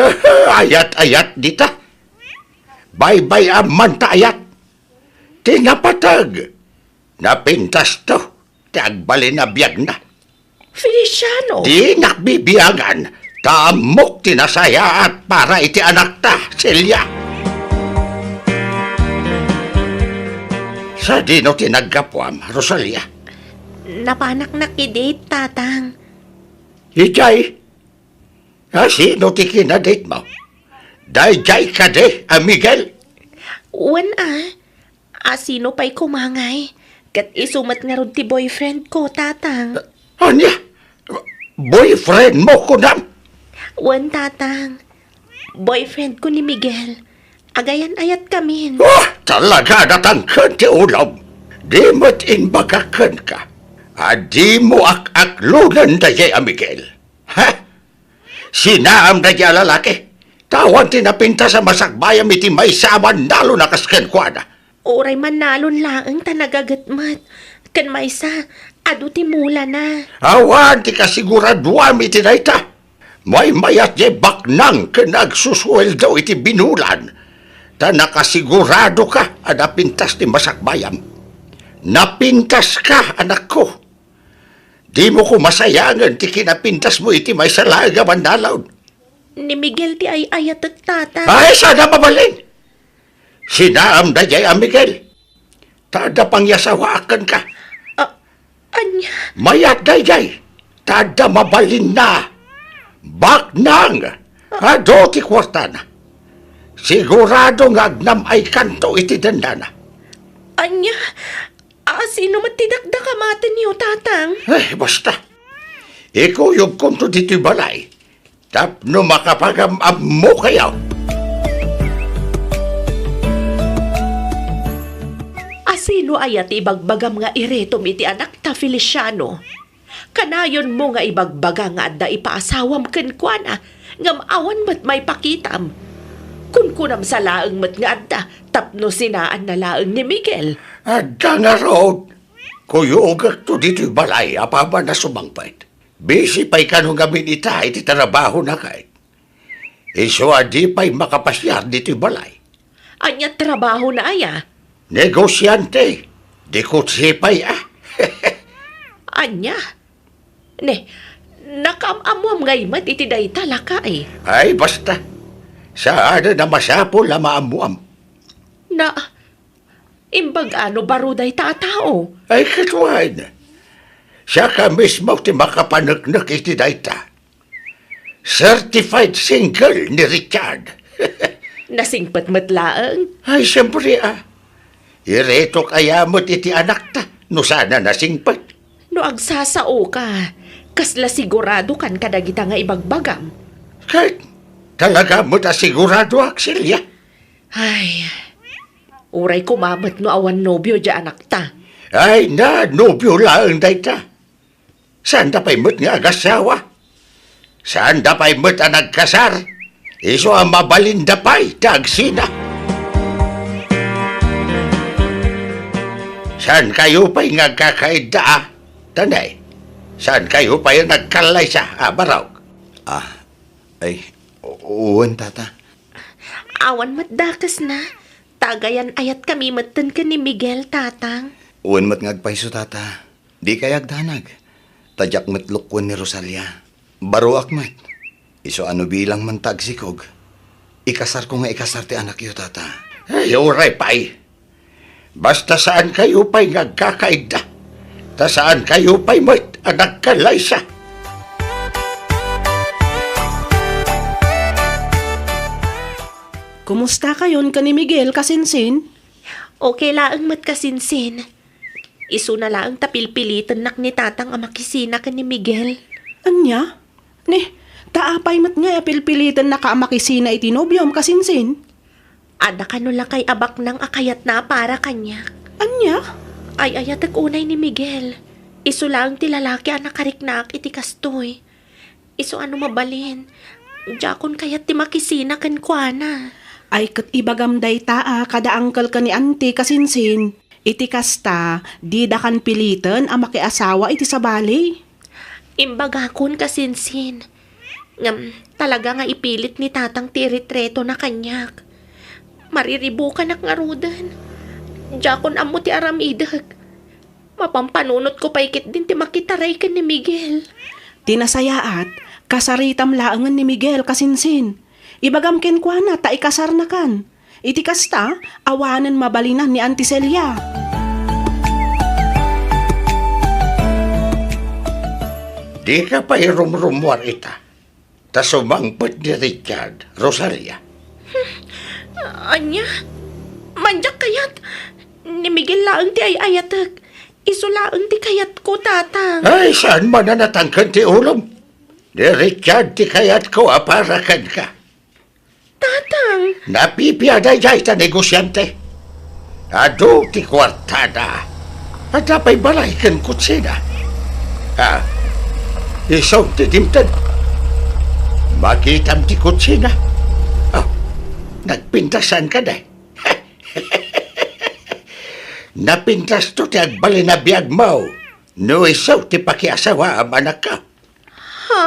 Ayat-ayat dita. Bay-bay aman ta ayat. Tinapatag. Napintas to. Tiagbalin na biyag na. Feliciano! Di nakbibiyagan. Tamok tinasaya at para iti anak ta, Celia. Sa dino tinagkapwam, Rosalia. Napanak na kidate, tatang. Ijay, sino ti kinadate mo? Dayjay ka de, Miguel. Wan sino pa'y kumangay? Kat isumat nga ron ti boyfriend ko, tatang. Anya? Boyfriend mo ko nam? Wan, tatang. Boyfriend ko ni Miguel. Agayan ayat kami. Oh, talaga natangkan ti ulam. Di mo't inbagakan ka. Di mo ak-aklunan dayay, Miguel. Ha? Sinaam dayay lalaki. Tawan tinapinta sa masakbayam iti may saman nalo na kasken kwa na. Oray manalon laang tanagagatmat. Kan maysa, adu ti mula na. Awan ti kasiguraduam iti dayta. May mayat jay baknang kanagsusweldo iti binulan. Ta nakasigurado ka napintas ti masakbayam. Napintas ka, anak ko. Di mo ko masayangan ti kinapintas mo iti may salaga mandalaw. Ni Miguel ti ay ayat at tata. Ay, sana mabalin. Sinaam na jay, Miguel. Tada pangyasawaakan ka. Anya? Mayat na jay. Tada mabalin na. Baknang. Ado ti kwarta na. Sigurado nga agnam ay kanto iti dandana. Anya? Sino matidakda kamatan niyo, tatang? Basta. Ikuyog kong to dito'y balay. Tapno makapagamam mo kayaw. Sino ayat ibagbagam nga iretom iti anak ta, Feliciano? Kanayon mo nga ibagbaga nga adda ipaasawam kenkwana ngam awan mat may pakitam. Kun kunam sa laeng mat nga adda tapno sinaan na laeng ni Miguel. Adda nga road. Kuyugak to dito'y balay apaba na sumangpait. Busy pa'y kanong gamin ita iti trabaho na kay. Iso adi pa'y makapasyar dito'y balay. Anya trabaho na aya? Negosyante. Di ko sipay Anya? Ne, nakamamuam ngay mat iti day talaka eh. Ay, basta. Saan na masapol na maamuam. Na, imbag ano baro day tatao? Ay, katuan. Siya ka mismo ti makapanagnak iti dayta. Certified single ni Richard. Nasingpat matlaang? Ay, siyempre Ireto kaya mo't iti anak ta, no sana nasingpat. No agsasao ka, kasla sigurado kan kadagita nga ibagbagam. Kahit talaga mo't asigurado, Celia. Ay, uray kumamat no awan nobyo dya anak ta. Ay na, nobyo lang dayta. Saan da pa'y mo't nga agasawa? Saan da pa'y mo't nagkasar? Iso ang mabalinda pa'y tagsina. Saan kayo pa'y nagkakaida, Tanay? Saan kayo pa'y nagkalay sa baraw? Uwan, tata. Awan matdakas na. Tagayan ayat kami matan ka ni Miguel, tatang. Uwan mat ngagpaiso, tata. Di kayag danag. Tadyak matlukwan ni Rosalia. Baro akmat. Iso ano bilang man tagsikog. Ikasar ko nga ikasar ti anak yo, tata. Ay, uray pa'y. Basta saan kayo pa'y nagkakaida. Ta saan kayo pa'y nagkalay sa. Kumusta kayon ka ni Miguel, kasinsin? Okay laang mat kasinsin. Isu na laang tapilpilitan nak ni tatang amakisina ka ni Miguel. Anya? Ne, taapay mat nga apilpilitan na kaamakisina iti nobyom, kasinsin? Ada ka no lang kay abak ng akayat na para kanya. Anya? Ay ayatag unay ni Miguel. Isu lang ti lalaki anak kariknak iti kastoy. Isu ano mabalin. Jakon kayat ti makisina kan kuana. Ay kat ibagamday taa kada angkal ka ni auntie kasinsin. Iti kasta, di da kan pilitan ang makiasawa iti sabali. Imbagakon kasinsin. Ngam, talaga nga ipilit ni tatang ti retreto na kanyak. Mariribukan ak nga rudan. Jakon amo ti aramidag. Mapampanunot ko pa ikit din ti makitaray ka ni Miguel. Tinasayaat, kasaritam laangan ni Miguel kasinsin. Ibagam ken kwa na, ta ikasar na kan. Iti kasta, awanan mabalinan ni Auntie Celia. Di ka pa irumrumwar ita. Ta sumangpot ni Richard, Rosalia. Anya? Manjak kayat. Ni Miguel laang ti ay ayatag. Isulaang ti kayat ko, tatang. Ay, saan man na natangkan ti ulam? Ni Richard ti kayat ko aparakan ka. Tatang. Napipiaday jay ta negosyante. Ado ti kwartada. At apay balay kan kutsina. Isaw ti dimtan. Makitam ti kutsina. Nagpintasan ka na. Napintas to ti agbali na biyag mo. No isaw ti pakiasawa ang anak ka. Ha?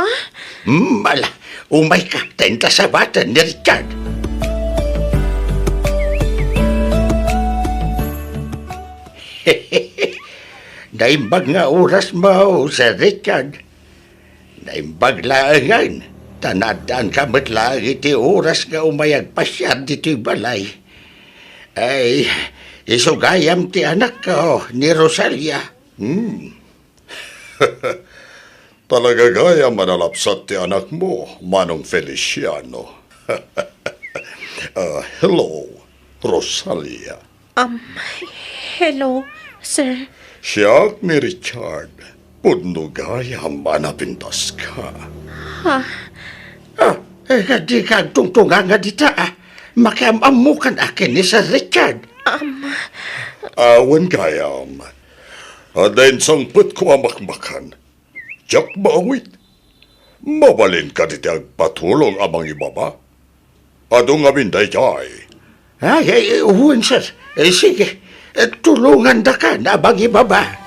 Mala, umay ka, tentasabatan ni Richard. Naimbag nga oras mo sa Richard. Naimbag laangan. Tanadaan ka matlaang iti oras nga umayag pasyad dito'y balay. Ay, isugayam ti anak ko ni Rosalia. Talaga gaya manalapsat ti anak mo, Manong Feliciano. Hello, Rosalia. Hello, sir. Siya ni Richard. Pudno gaya manapintas ka. Di ka tungtungan nga dita. Makiamamukan akin ni Sir Richard. Awan gayam. Adain sangput ko amakmakan. Diyak maawit. Mabalin ka diti agpatulong amang ibaba. Adong aminday jay. Ay, uwan, sir. Sige, tulungan da ka na abang ibaba.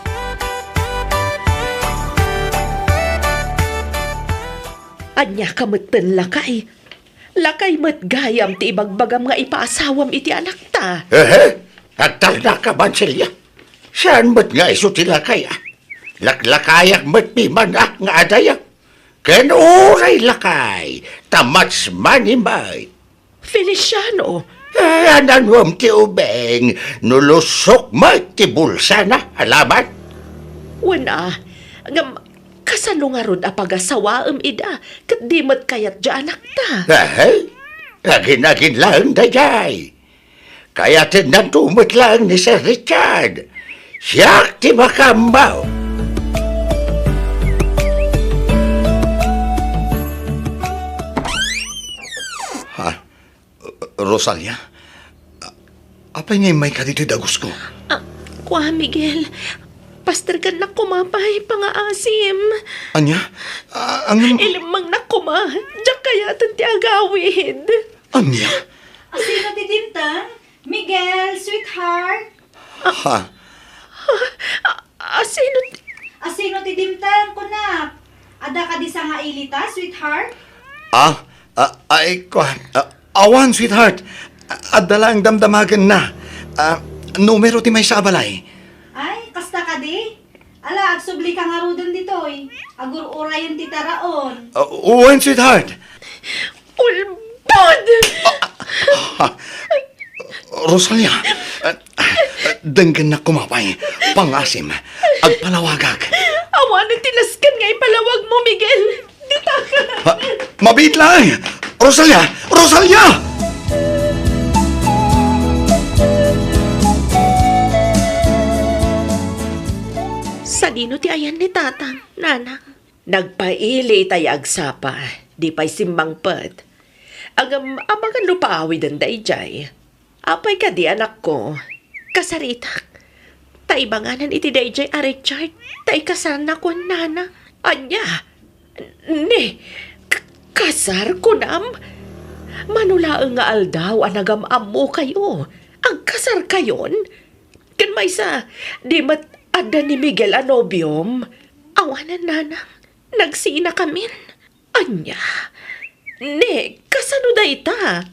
Anya kamutan lakay. Lakay mat gayam ti ibagbagam nga ipaasawam iti anak ta. Agtal na ka, Bansilya. Saan mat nga iso ti lakay, Laklakayak mat pimanak nga adayak. Ken oray lakay, tamats manimay. Feliciano. Ananwam ti ubeng, nulusok mat ti bulsa na, alaman. Wala. Ngam, kasano nga ron apagasawaam ida, kat di mat kayat dya anak ta. Agin-agin lang dayay. Kaya tinantumot lang ni Sir Richard. Siyak ti makambaw. Rosalia, apay ngay may kadito'y dagos ko? Kwa, Miguel. Pastor ka na kumapay, pangaasim. Anya? Ilimang na kuma, diyan kaya ti agawid. Anya? Sino ti Dintang? Miguel, sweetheart. Asino ti Dintang, kunak? Ada ka di sa nga ilita, sweetheart? Awan, sweetheart. Adala ang damdamagan na. Numero ti may sa abalay. Ay, kasta ka di? Ala, agsubli ka nga rudan ditoy. Agur-urayan ti taraon. Uwan, sweetheart. Ulbod! Rosalia, denggan na kumapay. Pangasim. Agpalawagag. Awanan tinaskan nga ipalawag mo, Miguel. Dita ka. Mabit lang! Rosalia! Rosalia! Sa dino ti ayan ni tatang, nanang. Nagpaili tayo agsapa, di pa'y simbang pet. Amagan lupaawi dan dayjay. Apay ka di anak ko, kasaritak. Taibanganan iti dayjay a Richard, tay kasar na ko nana. Anya, ne, kasar ko nam. Manulaang nga aldaw anagam-am mo kayo. Ang kasar kayon. Kan may sa, di mat ada ni Miguel anobium. Awanan nanang, nagsina kamin. Anya, ne, kasano da ita?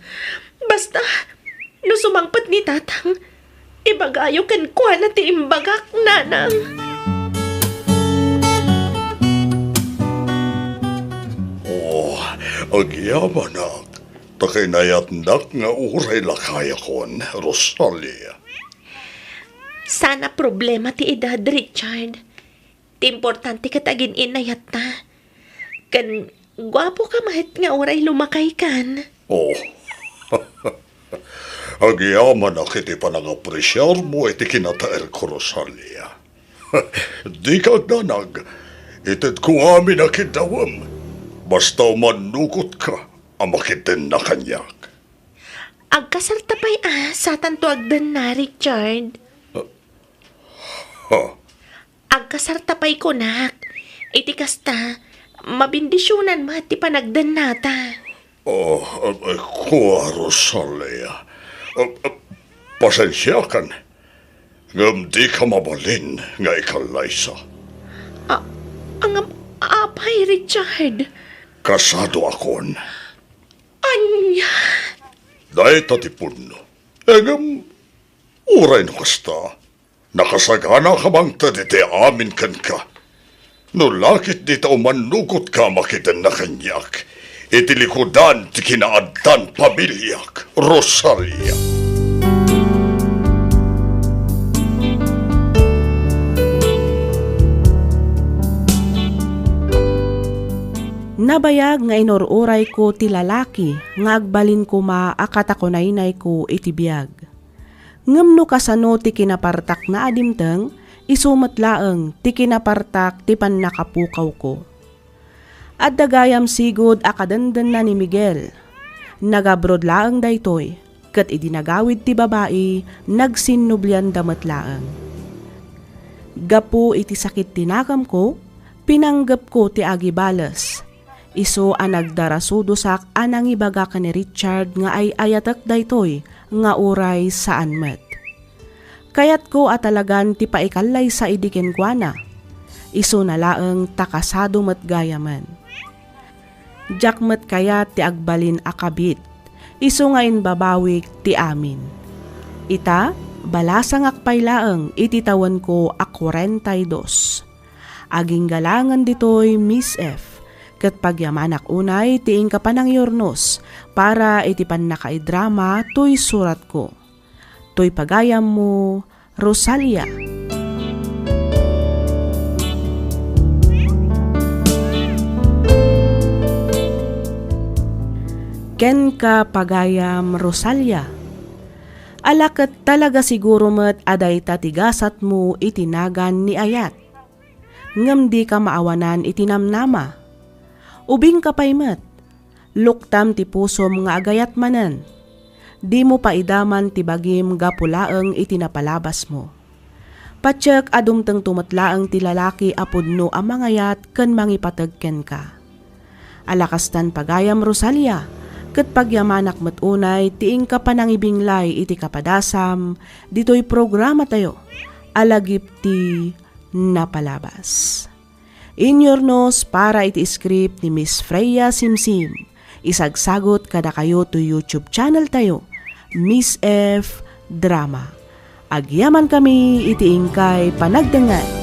Basta, no sumangpat ni tatang, ibagayo kan kwa na ti imbagak nanang. Agyaman takinayatnak nga uray lakaya kon, Rosalia. Sana problema ti edad, Richard. Ti importante ka tagin inayat ta. Kan gwapo ka mahit nga uray lumakay kan. Oh, agyaman iti panagapresyar mo iti kinataer ko, Rosalia. Di ka danag, ited ko amin akidawam. Basta manukot ka, amakitin na kanyak. Agkasartapay sa tanto agdan na, Richard. Ha? Agkasartapay ko, nak. Iti kasta, mabindisyonan mo at ti panagdan nata. Kuha, Rosalia. Pasensya kan. Ngam di ka mabalin nga ikalaysa. Ang apay, Richard. Kasado akon. Anya. Dahil tatipon. Ngam, uray no kasta. Nakasagana ka bang tadite amin kan ka. No lakit dito manukot ka makitan na kanyak. Itilikodan ti kinaadtan pamilyak, Rosalia. Nabayag nga inururay ko ti lalaki nga agbalin ko maakatakonaynay ko iti biyag. Ngem no kasano ti kinapartak na adimteng, isumatlaeng ti kinapartak ti pannakapukaw ko. At dagayam sigod akadandan na ni Miguel. Nagabrod laeng daytoy, ket idinagawid ti babae, nagsinublian damatlaeng. Gapu iti sakit tinakam ko, pinanggap ko ti agibalas. Iso ang nagdarasudosak anang ibaga ka ni Richard nga ay ayatak daytoy nga uray saan met. Kayat ko atalagan ti paikalay sa idiken kwa na. Iso na laeng takasado met gayaman. Jak met kayat ti agbalin akabit. Iso nga inbabawik ti amin. Ita, balasang akpay laeng ititawan ko a 42. Aging galangan ditoy Miss F. Kat pagyamanak unay tiing ka pa ng yornos para iti pan nakaidrama to'y surat ko. To'y pagayam mo, Rosalia. Ken ka pagayam, Rosalia. Alakat talaga siguro met aday tatigasat mo itinagan ni ayat. Ngam di ka maawanan itinamnama. Ubing kapaymat, luktam ti pusom nga agayat manan. Di mo paidaman ti bagim gapulaeng itinapalabas mo. Patsyak adumteng tumatlaeng ti lalaki apudno ang mangayat ken mangipatagken ka. Alakastan pagayam, Rosalia, ket pagyamanak matunay tiing ka panangibinglay iti kapadasam, dito'y programa tayo, alagip ti napalabas. Inyornos para iti script ni Miss Freya Simsim. Isagsagot kada kayo to YouTube channel tayo, Miss F Drama. Agyaman kami iti ingkay panagdangan.